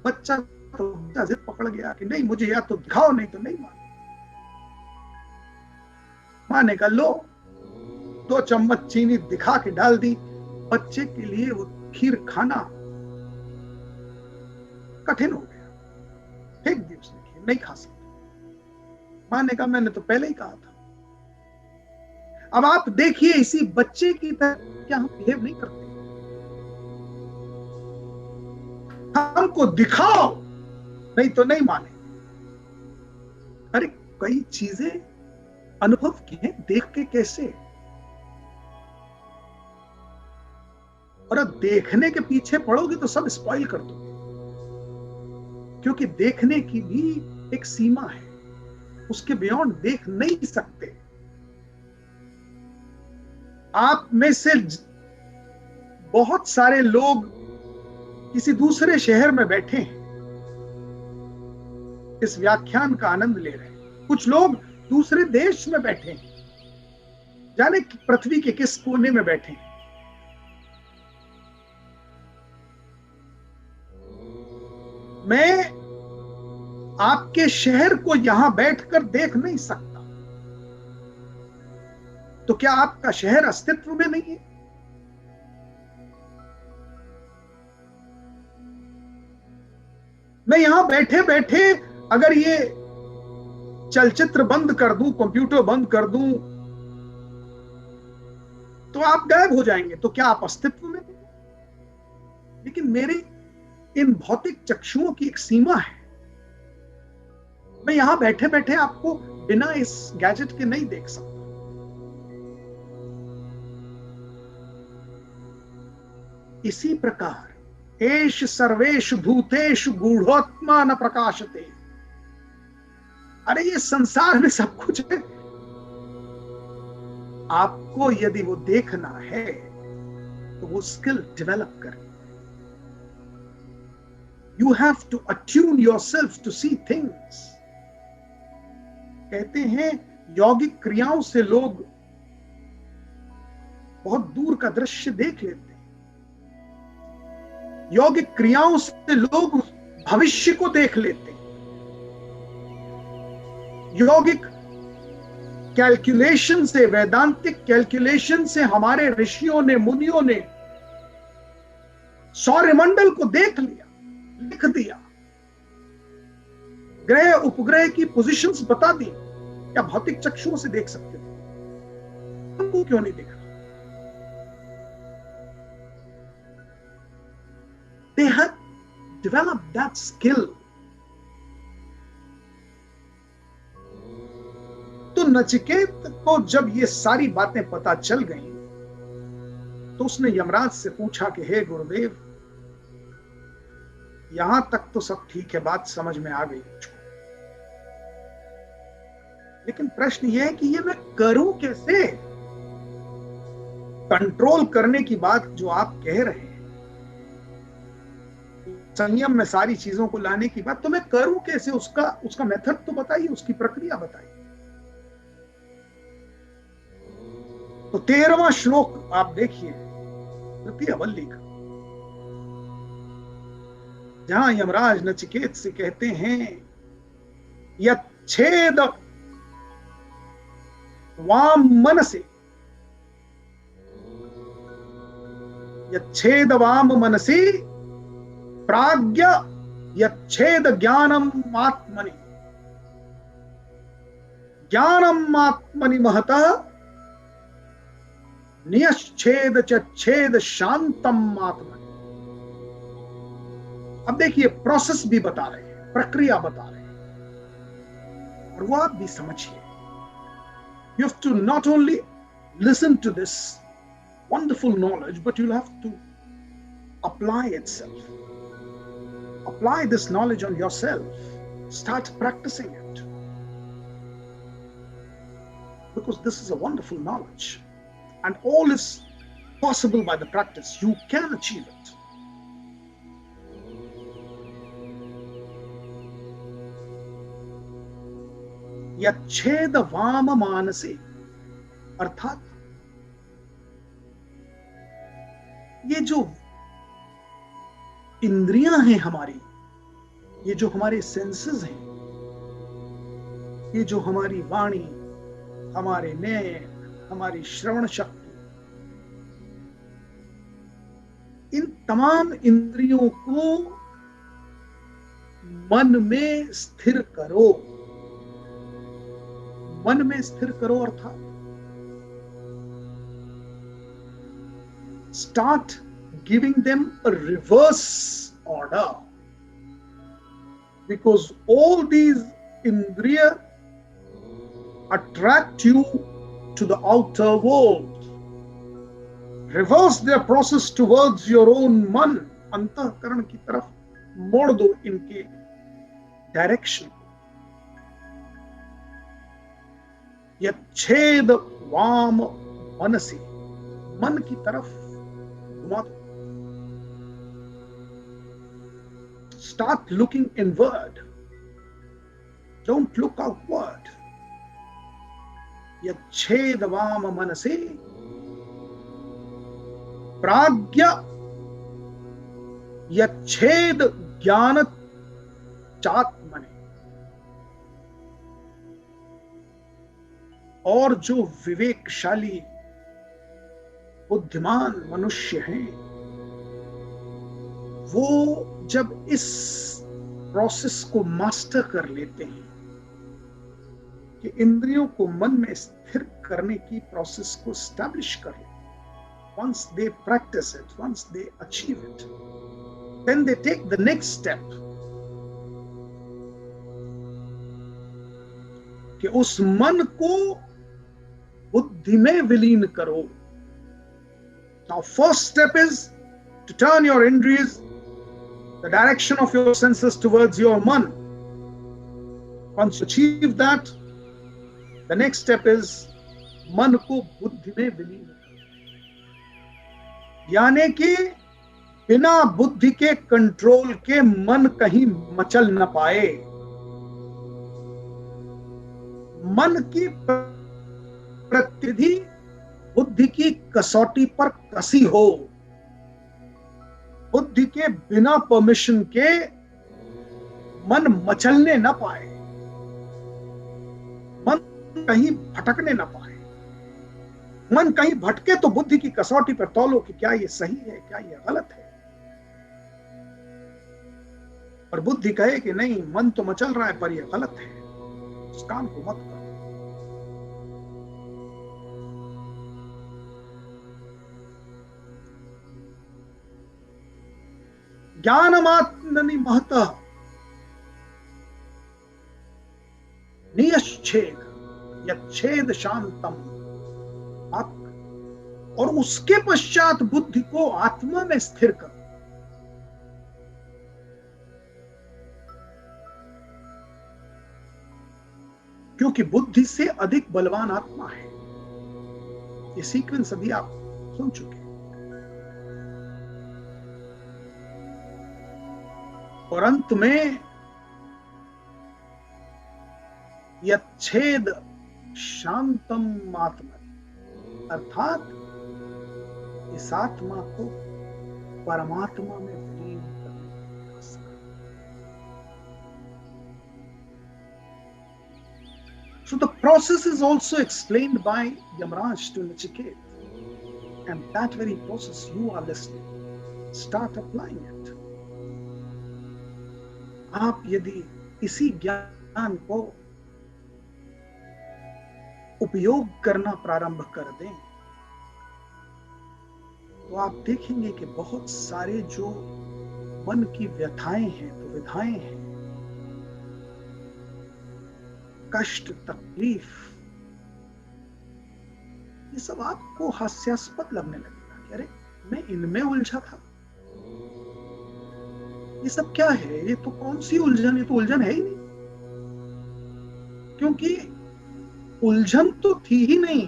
बच्चा तो जिद पकड़ गया कि नहीं, मुझे या तो दिखाओ नहीं तो नहीं मानो। मां ने कहा, लो 2 चम्मच चीनी दिखा के डाल दी। बच्चे के लिए वो खीर खाना कठिन हो गया, फेंक दी उसने खीर, नहीं खा सकता। मां ने कहा, मैंने तो पहले ही कहा था। अब आप देखिए, इसी बच्चे की तरह क्या हम बिहेव नहीं करते? हमको दिखाओ नहीं तो नहीं माने। अरे कई चीजें अनुभव की हैं, देख के कैसे? और अब देखने के पीछे पड़ोगे तो सब स्पॉइल कर दोगे, क्योंकि देखने की भी एक सीमा है, उसके बियॉन्ड देख नहीं सकते। आप में से बहुत सारे लोग किसी दूसरे शहर में बैठे हैं, इस व्याख्यान का आनंद ले रहे हैं। कुछ लोग दूसरे देश में बैठे हैं, जाने पृथ्वी के किस कोने में बैठे हैं। मैं आपके शहर को यहां बैठकर देख नहीं सकता, तो क्या आपका शहर अस्तित्व में नहीं है? मैं यहां बैठे बैठे अगर ये चलचित्र बंद कर दूं, कंप्यूटर बंद कर दूं, तो आप गायब हो जाएंगे, तो क्या आप अस्तित्व में नहीं? लेकिन मेरे इन भौतिक चक्षुओं की एक सीमा है। मैं यहां बैठे बैठे आपको बिना इस गैजेट के नहीं देख सकता। इसी प्रकार एष सर्वेषु भूतेषु गूढ़ोत्मा न प्रकाशते। अरे ये संसार में सब कुछ है, आपको यदि वो देखना है तो वो स्किल डेवलप करें। You have to attune yourself to see things. कहते हैं यौगिक क्रियाओं से लोग बहुत दूर का दृश्य देख लेते हैं। यौगिक क्रियाओं से लोग भविष्य को देख लेते हैं। यौगिक कैलकुलेशन से, वैदांतिक कैलकुलेशन से हमारे ऋषियों ने, मुनियों ने सौरमंडल को देख लिया, लिख दिया, ग्रह उपग्रह की पोजीशंस बता दी। क्या भौतिक चक्षुओं से देख सकते थे? हमको क्यों नहीं देखा? They had developed that skill. तो नचिकेत को जब ये सारी बातें पता चल गईं, तो उसने यमराज से पूछा कि हे गुरुदेव, यहां तक तो सब ठीक है, बात समझ में आ गई, लेकिन प्रश्न यह है कि ये मैं करूं कैसे? कंट्रोल करने की बात जो आप कह रहे हैं, संयम में सारी चीजों को लाने की बात, तो मैं करूं कैसे? उसका मेथड तो बताइए, उसकी प्रक्रिया बताइए। तो 13वां श्लोक आप देखिए तृतीय वल्ली का, जहां यमराज नचिकेत से कहते हैं यच्छेद वाम मनसे, यच्छेद वाम मनसी प्राज्ञ यच्छेद ज्ञानम आत्मनि, ज्ञानम आत्मनि महतः नियच्छेद चच्छेद शांतम आत्मनि। अब देखिए प्रोसेस भी बता रहे हैं, प्रक्रिया बता रहे हैं, और वो आप भी समझिए। You have to not only listen to this wonderful knowledge, but you'll have to apply itself. Apply this knowledge on yourself. Start practicing it. Because this is a wonderful knowledge. And all is possible by the practice. You can achieve it. यच्छेद वाम मानसे, अर्थात ये जो इंद्रियां हैं हमारी, ये जो हमारे सेंसेस हैं, ये जो हमारी वाणी, हमारे नयन, हमारी श्रवण शक्ति, इन तमाम इंद्रियों को मन में स्थिर करो। मन में स्थिर करो अर्थात start giving them a reverse order, because all these indriya attract you to the outer world. Reverse their process towards your own man, अंतःकरण की तरफ मोड़ दो इनके डायरेक्शन। यच्छेद वाम मनसी, मन की तरफ घुमा दो। Start looking inward. Don't look outward. यच्छेद वाम मनसी प्राज्ञ यच्छेद ज्ञान पश्चात्मने। और जो विवेकशाली बुद्धिमान मनुष्य हैं, वो जब इस प्रोसेस को मास्टर कर लेते हैं कि इंद्रियों को मन में स्थिर करने की प्रोसेस को स्टैब्लिश कर लेते, once they practice it, once they achieve it, then they take the next step कि उस मन को बुद्धि में विलीन करो। Now first step is to turn your indriyas, the direction of your senses, towards your man. Once you achieve that, the next step is मन को बुद्धि में विलीन करो, यानी कि बिना बुद्धि के कंट्रोल के मन कहीं मचल न पाए। मन की प्रतिधि बुद्धि की कसौटी पर कसी हो, बुद्धि के बिना परमिशन के मन मचलने न पाए, मन कहीं भटकने न पाए। मन कहीं भटके तो बुद्धि की कसौटी पर तौलो कि क्या ये सही है, क्या ये गलत है। और बुद्धि कहे कि नहीं, मन तो मचल रहा है पर ये गलत है, उस काम को मत करो। ज्ञानमात्मनि महतः नियच्छेद यच्छेद शांतम आत्म। और उसके पश्चात बुद्धि को आत्मा में स्थिर करो। क्योंकि बुद्धि से अधिक बलवान आत्मा है। ये सीक्वेंस अभी आप सुन चुके हैं। और अंत में यच्छेद शांतम आत्मा, अर्थात इस आत्मा को परमात्मा में विलीन करने का प्रयास। So the process is also explained by Yamaraj to Nachiket, and that very process you are listening. Start applying it. आप यदि इसी ज्ञान को उपयोग करना प्रारंभ कर दें तो आप देखेंगे कि बहुत सारे जो मन की व्यथाएं हैं, दुविधाएं हैं, कष्ट, तकलीफ, ये सब आपको हास्यास्पद लगने लगेगा कि अरे मैं इनमें उलझा था, ये सब क्या है, ये तो कौन सी उलझन, ये तो उलझन है ही नहीं। क्योंकि उलझन तो थी ही नहीं,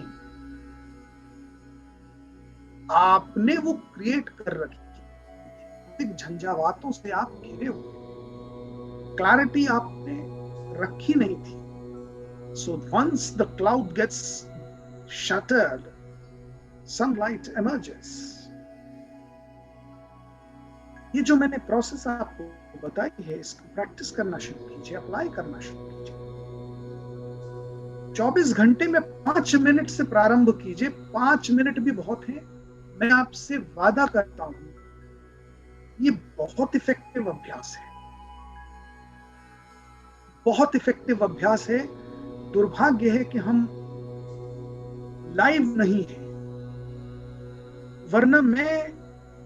आपने वो क्रिएट कर रखी थी। झंझावातों से आप घिरे हुए, क्लैरिटी आपने रखी नहीं थी। So once the cloud gets shattered, sunlight emerges. ये जो मैंने प्रोसेस आपको बताई है, इसको प्रैक्टिस करना शुरू कीजिए, अप्लाई करना शुरू कीजिए। 24 घंटे में 5 मिनट से प्रारंभ कीजिए। 5 मिनट भी बहुत है। मैं आपसे वादा करता हूं ये बहुत इफेक्टिव अभ्यास है, बहुत इफेक्टिव अभ्यास है। दुर्भाग्य है कि हम लाइव नहीं है, वरना मैं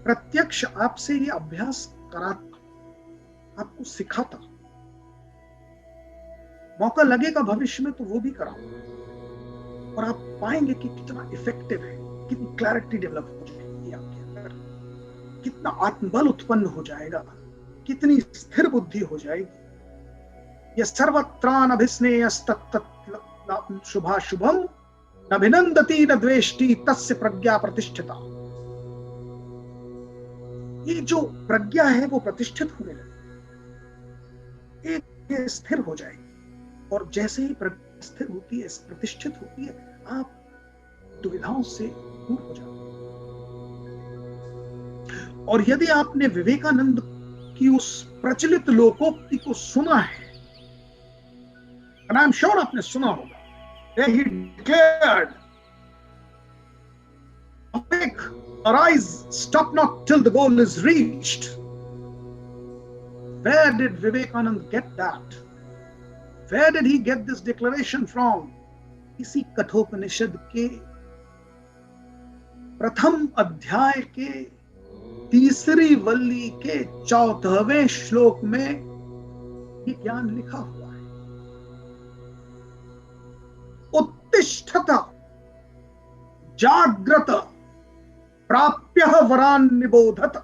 प्रत्यक्ष आपसे ये अभ्यास कराता, आपको सिखाता। मौका लगेगा भविष्य में तो वो भी कराऊंगा, और आप पाएंगे कि कितना इफेक्टिव है, कितनी क्लैरिटी डेवलप हो जाएगी आपके अंदर, कितना आत्मबल उत्पन्न हो जाएगा, कितनी स्थिर बुद्धि हो जाएगी। यह सर्वत्रानभिस्नेयस्तत्तत् शुभाशुभम नभिनंदति न द्वेष्टि तस्य प्रज्ञा प्रतिष्ठिता। ये जो प्रज्ञा है वो प्रतिष्ठित होने लगे, एक स्थिर हो जाएगी। और जैसे ही प्रज्ञा स्थिर होती है, प्रतिष्ठित होती है, आप दुविधाओं से दूर हो जाते हैं। और यदि आपने विवेकानंद की उस प्रचलित लोकोक्ति को सुना है, and I'm sure आपने सुना होगा, where he declared, awake, arise, stop not till the goal is reached. Where did Vivekanand get that? Where did he get this declaration from? इसी कठोपनिषद के प्रथम अध्याय के तीसरी वल्ली के 14वें श्लोक में ये ज्ञान लिखा हुआ है। उत्तिष्ठत जाग्रत प्राप्य वरान निबोधत।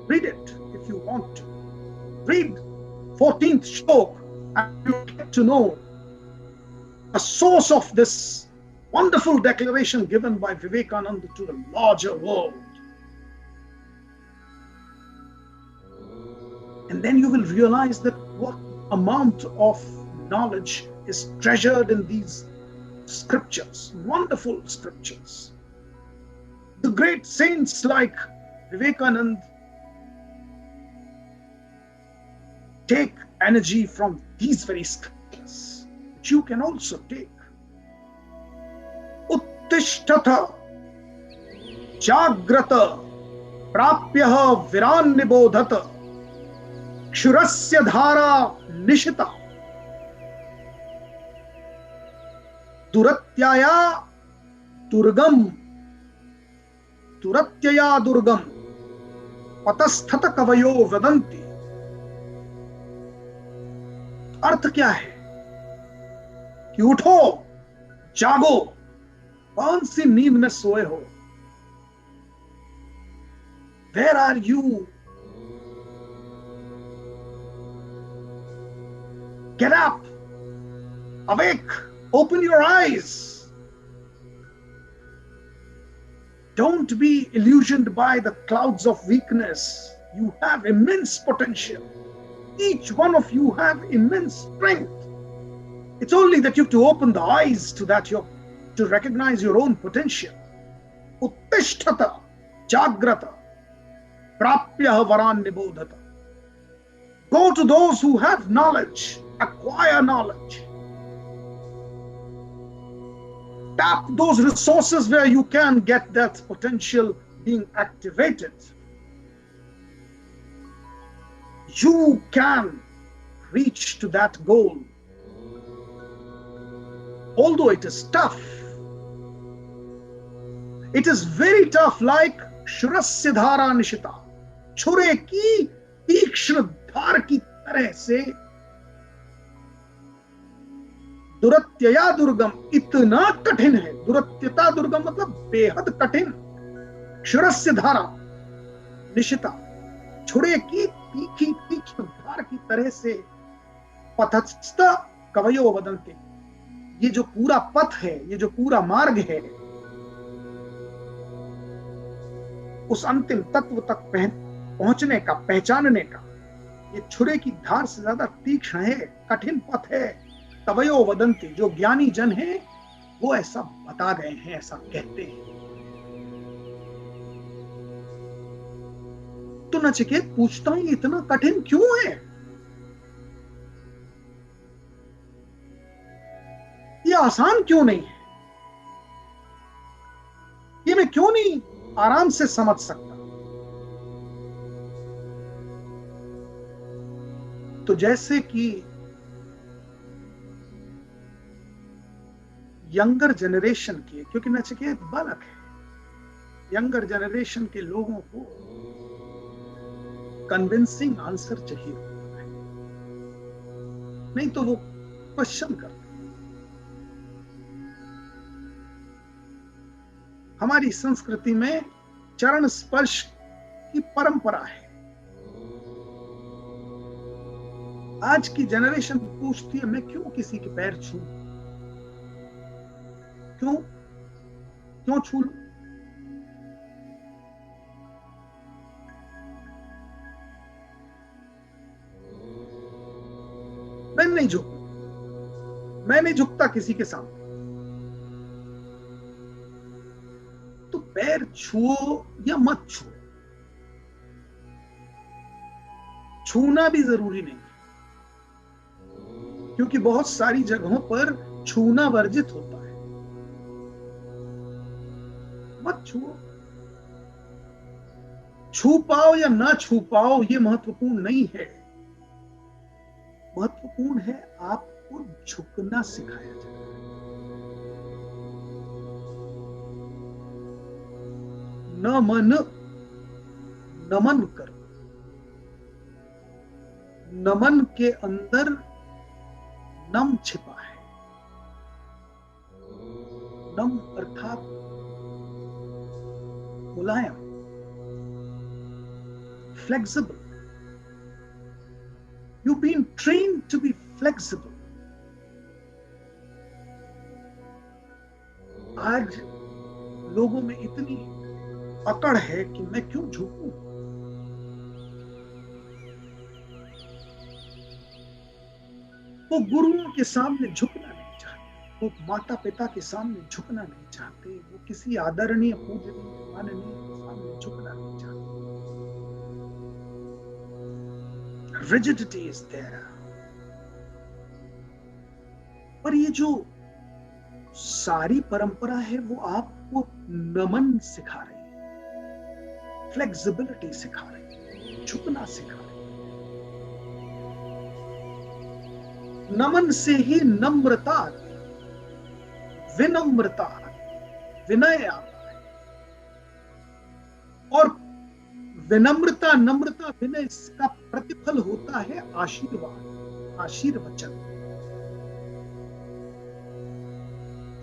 Read it if you want to. Read 14th shlok and you get to know the source of this wonderful declaration given by Vivekananda to the larger world. And then you will realize that what amount of knowledge is treasured in these scriptures, wonderful scriptures. The great saints like Vivekananda take energy from these very scriptures, which you can also take. उत्तिष्ठत जाग्रत प्राप्य विरान निबोधत क्षुरस्य धारा निशिता दुरत्यया दुर्गम पतस्थत कवयो वदन्ति। अर्थ क्या है कि उठो, जागो, कौन सी नींद में सोए हो? Where are you? Get up, awake, open your eyes. Don't be illusioned by the clouds of weakness. You have immense potential. Each one of you have immense strength. It's only that you have to open the eyes to that, to recognize your own potential. Uttishtata jagrata prapya varan nibodhata. Go to those who have knowledge, acquire knowledge. Tap those resources where you can get that potential being activated. You can reach to that goal. Although it is tough, it is very tough, like Shurasya dhara nishita, छुरे की तीक्ष्ण धार की तरह से। दुरत्यया दुर्गम, इतना कठिन है। दुरत्यता दुर्गम मतलब बेहद कठिन। क्षुरस्य धारा निशिता, छुरे की तीखी तीक्ष्ण धार की तरह से। पथस्थ कवयो वदन्ति, ये जो पूरा पथ है, ये जो पूरा मार्ग है, उस अंतिम तत्व तक पहुंचने का, पहचानने का, ये छुरे की धार से ज्यादा तीक्ष्ण है, कठिन पथ है। तवयो वदन्ति, जो ज्ञानी जन है वो ऐसा बता गए हैं, ऐसा कहते हैं। तो नचिकेत पूछता है, इतना कठिन क्यों है? ये आसान क्यों नहीं है? ये मैं क्यों नहीं आराम से समझ सकता? तो जैसे कि यंगर जनरेशन के, क्योंकि नचिकेत बालक है, यंगर जनरेशन के लोगों को कन्विंसिंग आंसर चाहिए होता है, नहीं तो वो क्वेश्चन करते। हमारी संस्कृति में चरण स्पर्श की परंपरा है। आज की जनरेशन पूछती है, मैं क्यों किसी के पैर छू? क्यों छू लूं? मैं नहीं झुकता किसी के सामने। तो पैर छुओ या मत छुओ, छूना भी जरूरी नहीं, क्योंकि बहुत सारी जगहों पर छूना वर्जित होता है। मत छुओ, छू पाओ या ना छू पाओ ये महत्वपूर्ण नहीं है। महत्वपूर्ण है आपको झुकना सिखाया जाए। न मन नमन करो। नमन के अंदर नम छिपा है। नम अर्थात मुलायम, flexible. You've been trained to be flexible. आज लोगों में इतनी अकड़ है कि मैं क्यों झुकूं? वो गुरुओं के सामने झुकना नहीं चाहते, वो माता पिता के सामने झुकना नहीं चाहते, वो किसी आदरणीय पूजनीय माननीय के सामने झुकना नहीं चाहते। Rigidity is there. पर ये जो सारी परंपरा है वो आपको नमन सिखा रही है, फ्लेक्सिबिलिटी सिखा रही है, झुकना सिखा रही है। नमन से ही नम्रता आती है, विनम्रता आती है, विनय आता है। और विनम्रता, नम्रता, विनय, इसका प्रतिफल होता है आशीर्वाद, आशीर्वचन।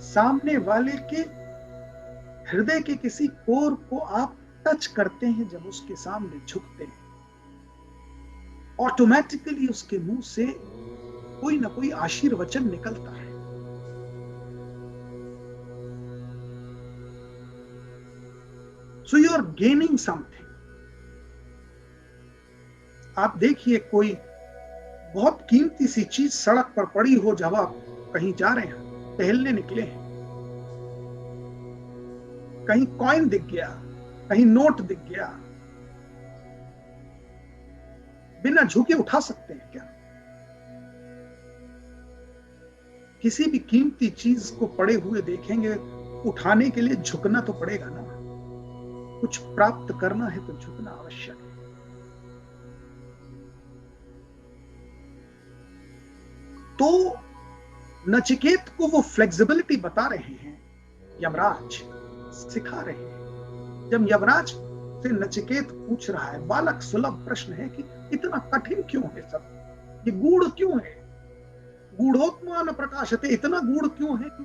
सामने वाले के हृदय के किसी कोर को आप टच करते हैं, जब उसके सामने झुकते हैं, ऑटोमेटिकली उसके मुंह से कोई ना कोई आशीर्वचन निकलता है। So you are gaining something. आप देखिए, कोई बहुत कीमती सी चीज सड़क पर पड़ी हो, जब आप कहीं जा रहे हैं, टहलने निकले हैं, कहीं कॉइन दिख गया, कहीं नोट दिख गया, बिना झुके उठा सकते हैं क्या? किसी भी कीमती चीज को पड़े हुए देखेंगे, उठाने के लिए झुकना तो पड़ेगा ना। कुछ प्राप्त करना है तो झुकना आवश्यक है। तो नचिकेत को वो फ्लेक्सिबिलिटी बता रहे हैं, यमराज सिखा रहे हैं। जब यमराज से नचिकेत पूछ रहा है, बालक सुलभ प्रश्न है कि इतना कठिन क्यों है सब, ये गूढ़ क्यों है, गूढ़ोत्मान प्रकाशते, इतना गूढ़ क्यों है कि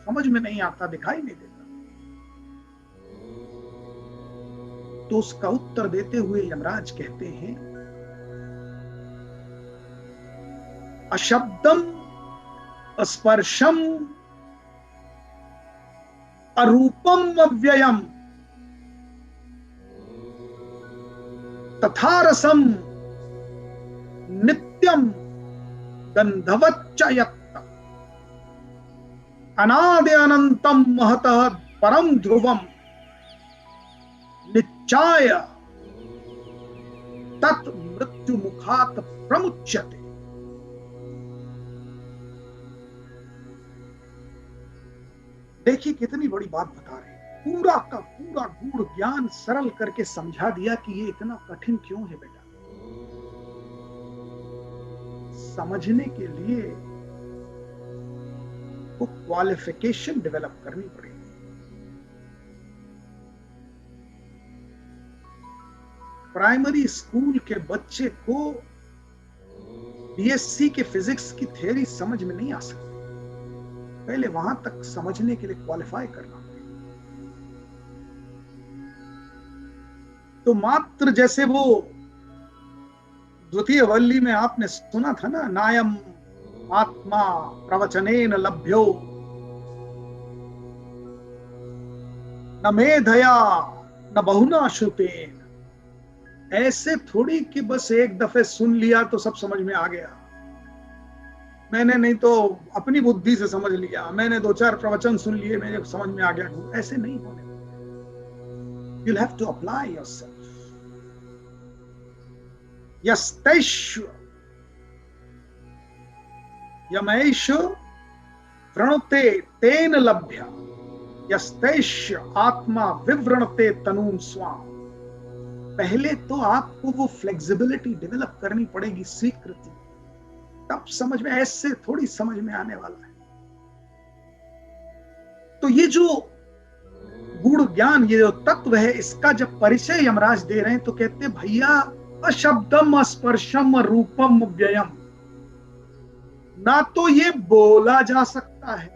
समझ में नहीं आता, दिखाई नहीं देता। तो उसका उत्तर देते हुए यमराज कहते हैं, अशब्दम स्पर्शम अरूपम अव्ययम तथा रसम नित्यम गंधवच्च यत् अनादि अनंतम महतः परम ध्रुवम निच्चाय तत् मृत्यु मुखात प्रमुच्यते। देखिए कितनी बड़ी बात बता रहे हैं। पूरा का पूरा गूढ़ ज्ञान सरल करके समझा दिया कि ये इतना कठिन क्यों है बेटा। समझने के लिए वो क्वालिफिकेशन डेवलप करनी पड़ेगी। प्राइमरी स्कूल के बच्चे को बीएससी के फिजिक्स की थ्योरी समझ में नहीं आ सकती, पहले वहां तक समझने के लिए क्वालिफाई करना पड़ेगा। तो मात्र जैसे वो द्वितीय वल्ली में आपने सुना था ना, नायम आत्मा प्रवचनेन लभ्यो न मेधया न बहुना श्रुतेन। ऐसे थोड़ी कि बस एक दफे सुन लिया तो सब समझ में आ गया, मैंने नहीं तो अपनी बुद्धि से समझ लिया, मैंने 2-4 प्रवचन सुन लिए मेरे समझ में आ गया। ऐसे नहीं होने। You'll have to apply yourself. यस्तैश्व यमैष वृणुते तेन लभ्य यस्तैश्य आत्मा विवृणते तनून स्वाम। पहले तो आपको वो फ्लेक्सिबिलिटी डेवलप करनी पड़ेगी, स्वीकृति, तब समझ में, ऐसे थोड़ी समझ में आने वाला है। तो ये जो गूढ़ ज्ञान, ये जो तत्व है, इसका जब परिचय यमराज दे रहे हैं तो कहते हैं भैया अशब्दम स्पर्शम रूपम व्ययम, ना तो ये बोला जा सकता है,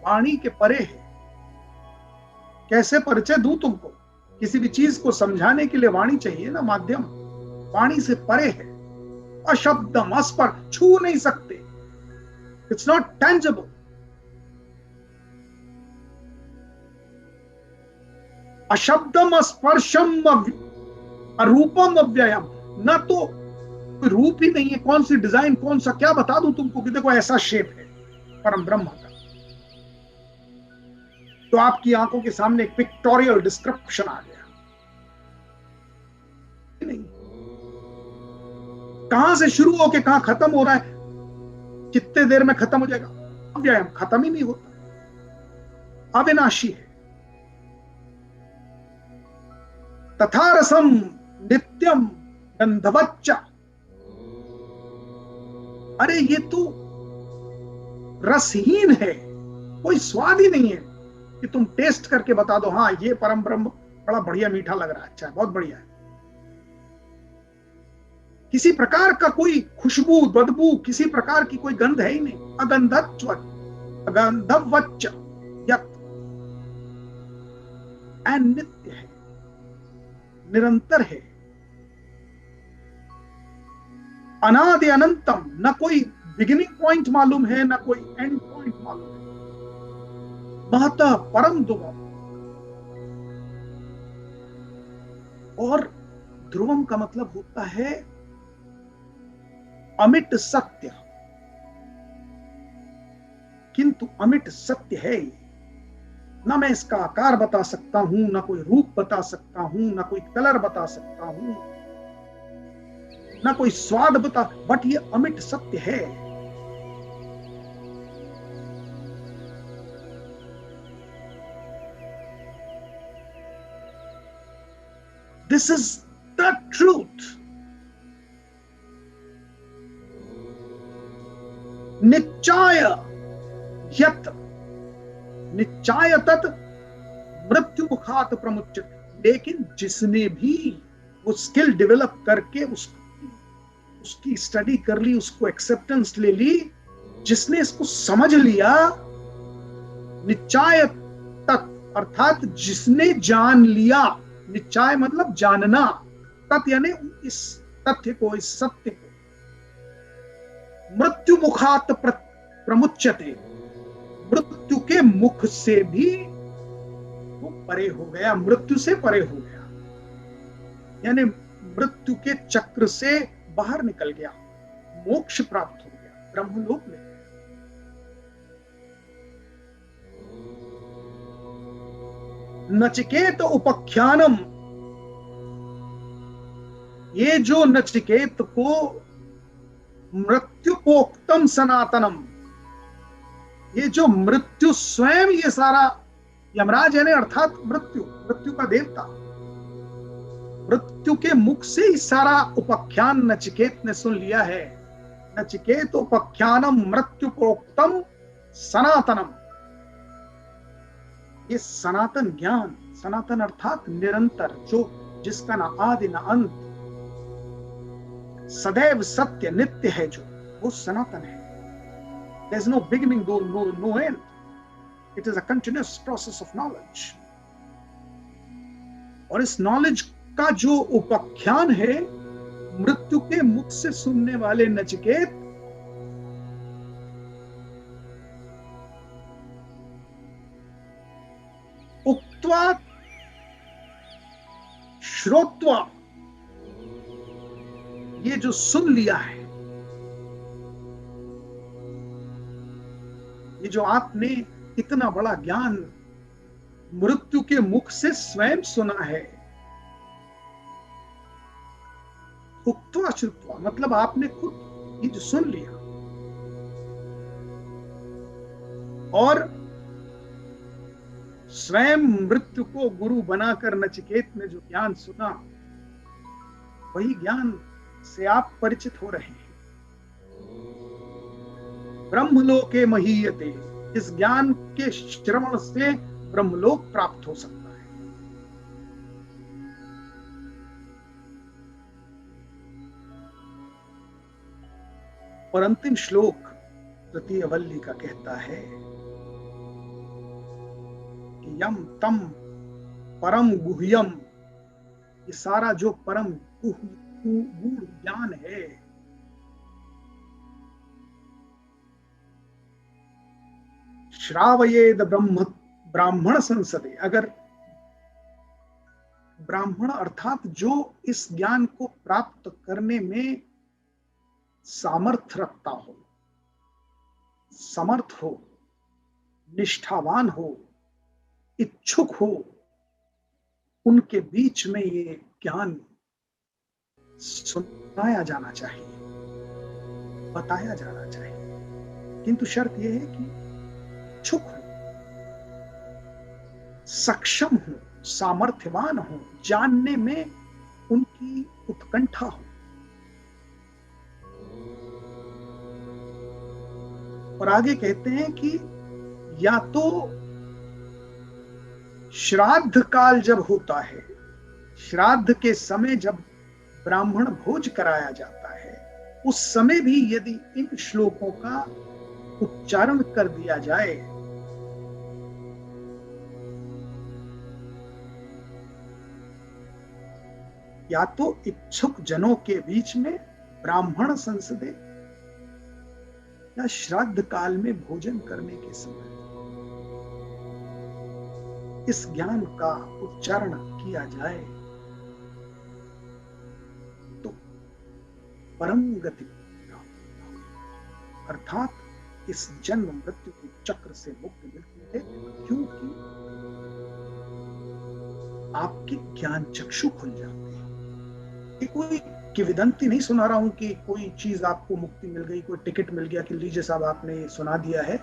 वाणी के परे है। कैसे परिचय दूं तुमको? किसी भी चीज को समझाने के लिए वाणी चाहिए ना, माध्यम। वाणी से परे है, अशब्दम अस्पर्श, छू नहीं सकते, इट्स नॉट टेंजिबल। अशब्दम स्पर्शम रूपम अव्ययम, न तो कोई रूप ही नहीं है, कौन सी डिजाइन, कौन सा क्या बता दूं तुमको कि देखो ऐसा शेप है परम ब्रह्म का, तो आपकी आंखों के सामने एक पिक्टोरियल डिस्क्रिप्शन आ गया। नहीं, कहां से शुरू होके कहां खत्म हो रहा है, कितने देर में खत्म हो जाएगा, अव्ययम, खत्म ही नहीं होता, अविनाशी है। तथा रसम नित्यम गंधवच्च, अरे ये तो रसहीन है, कोई स्वाद ही नहीं है कि तुम टेस्ट करके बता दो हाँ ये परम ब्रह्म बड़ा बढ़िया मीठा लग रहा है, अच्छा है, बहुत बढ़िया है। किसी प्रकार का कोई खुशबू, बदबू, किसी प्रकार की कोई गंध है ही नहीं। अगंधत्व अगंधवच्च यत्, नित्य है, निरंतर है, अनादि अनंतम, न कोई बिगिनिंग पॉइंट मालूम है, न कोई एंड पॉइंट मालूम है, महतः परम ध्रुवम। और ध्रुवम का मतलब होता है अमिट सत्य, किंतु अमिट सत्य है ही। ना मैं इसका आकार बता सकता हूं, ना कोई रूप बता सकता हूं, ना कोई कलर बता सकता हूं, ना कोई स्वाद बता, बट ये अमिट सत्य है। This is the truth. निश्चाय यत्, निश्चाय तत् मृत्यु मुखात प्रमुच्यते। लेकिन जिसने भी वो स्किल डेवलप करके उसकी स्टडी कर ली, उसको एक्सेप्टेंस ले ली, जिसने इसको समझ लिया, निश्चाय तत् अर्थात जिसने जान लिया, निश्चय मतलब जानना, तत् यानी इस तथ्य को, इस सत्य को, मृत्यु मुखात प्रमुच्यते, मृत्यु के मुख से भी वो परे हो गया, मृत्यु से परे हो गया, यानी मृत्यु के चक्र से बाहर निकल गया, मोक्ष प्राप्त हो गया, ब्रह्मलोक में। नचिकेत उपख्यानम, ये जो नचिकेत को मृत्युपोक्तम सनातनम, ये जो मृत्यु स्वयं, ये सारा यमराज यानी अर्थात मृत्यु, मृत्यु का देवता, मृत्यु के मुख से ही सारा उपाख्यान नचिकेत ने सुन लिया है। नचिकेत उपाख्यानम मृत्युपोक्तम सनातनम, ये सनातन ज्ञान, सनातन अर्थात निरंतर, जो जिसका ना आदि ना अंत, सदैव सत्य नित्य है, जो वो सनातन है। There is no beginning, no end. It is a continuous process of knowledge. और इस नॉलेज का जो उपाख्यान है, मृत्यु के मुख से सुनने वाले नचिकेत, उक्त्वा श्रोत्वा, ये जो सुन लिया है, ये जो आपने इतना बड़ा ज्ञान मृत्यु के मुख से स्वयं सुना है, उक्त्वा श्रुत्वा, मतलब आपने खुद ये जो सुन लिया और स्वयं मृत्यु को गुरु बनाकर नचिकेत ने जो ज्ञान सुना, वही ज्ञान से आप परिचित हो रहे हैं। ब्रह्मलोके महीयते, इस ज्ञान के श्रवण से ब्रह्मलोक प्राप्त हो सकता है। और अंतिम श्लोक तृतीय वल्ली का कहता है कि यम तम परम गुह्यम, ये सारा जो परम गूढ़ ज्ञान है, श्रावयेद ब्राह्मण संसदे, अगर ब्राह्मण अर्थात जो इस ज्ञान को प्राप्त करने में सामर्थ्य रखता हो, समर्थ हो, निष्ठावान हो, इच्छुक हो, उनके बीच में ये ज्ञान सुनाया जाना चाहिए, बताया जाना चाहिए। किंतु शर्त यह है कि इच्छुक हो, सक्षम हो, सामर्थ्यवान हो, जानने में उनकी उत्कंठा हो। और आगे कहते हैं कि या तो श्राद्ध काल जब होता है, श्राद्ध के समय जब ब्राह्मण भोज कराया जाता है, उस समय भी यदि इन श्लोकों का उच्चारण कर दिया जाए या तो इच्छुक जनों के बीच में ब्राह्मण संसदे या श्राद्ध काल में भोजन करने के समय इस ज्ञान का उच्चारण किया जाए तो परम गति, अर्थात इस जन्म मृत्यु के चक्र से मुक्ति मिलती है, क्योंकि आपके ज्ञान चक्षु खुल जाते हैं। ये कोई किंवदंती नहीं सुना रहा हूं कि कोई चीज आपको मुक्ति मिल गई, कोई टिकट मिल गया कि लीजिए साहब आपने सुना दिया है,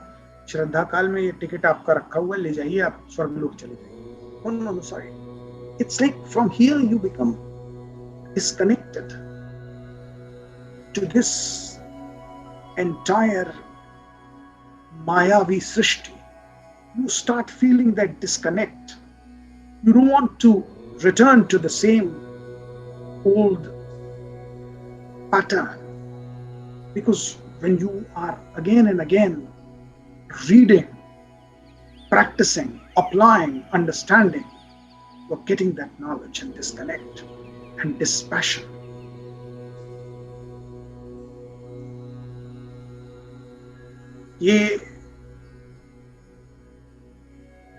श्रद्धा काल में ये टिकट आपका रखा हुआ है, ले जाइए, आप स्वर्गलोक चले जाइए। No, sorry, it's like from here you become disconnected to this entire मायावी सृष्टि। You start feeling that disconnect. You don't want to return to the same old pattern, because when you are again and again reading, practicing, applying, understanding, you're getting that knowledge and disconnect and dispassion. ये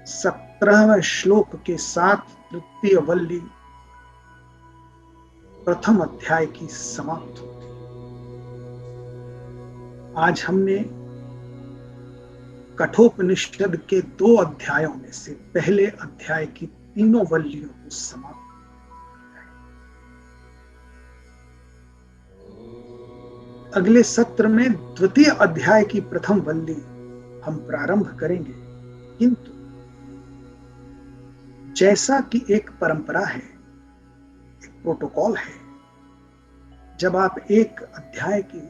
17वें श्लोक के साथ तृतीय वल्ली प्रथम अध्याय की समाप्त होती। आज हमने कठोपनिषद के 2 अध्यायों में से पहले अध्याय की तीनों वल्लियों को समाप्त किया है। अगले सत्र में द्वितीय अध्याय की प्रथम वल्ली हम प्रारंभ करेंगे, किंतु जैसा कि एक परंपरा है, एक प्रोटोकॉल है, जब आप एक अध्याय की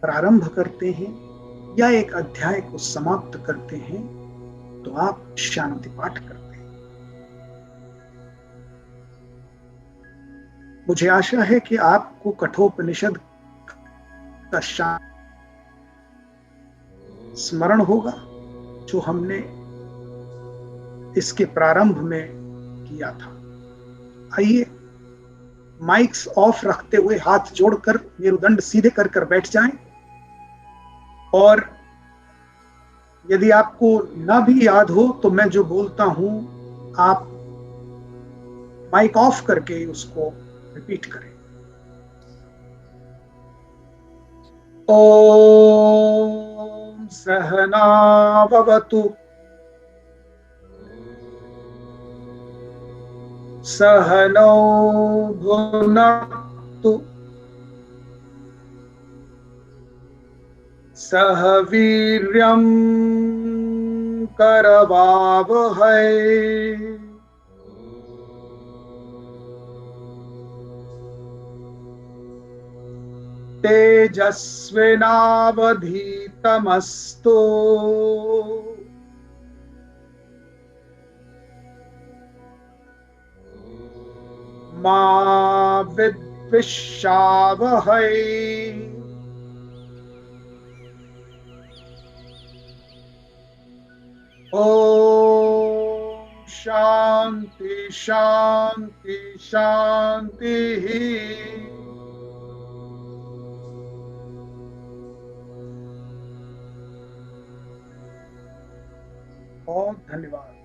प्रारंभ करते हैं या एक अध्याय को समाप्त करते हैं तो आप शांति पाठ करते हैं। मुझे आशा है कि आपको कठोपनिषद का स्मरण होगा जो हमने इसके प्रारंभ में किया था। आइए माइक्स ऑफ रखते हुए हाथ जोड़कर मेरुदंड सीधे कर कर बैठ जाएं, और यदि आपको ना भी याद हो तो मैं जो बोलता हूं आप माइक ऑफ करके उसको रिपीट करें। ओम सहना भवतु सहनौ भुनक्तु सह वीर्यं करवावहै तेजस्विनावधीतमस्तु मा विद्विषावहै। ओम शांति शांति शांति। बहुत धन्यवाद।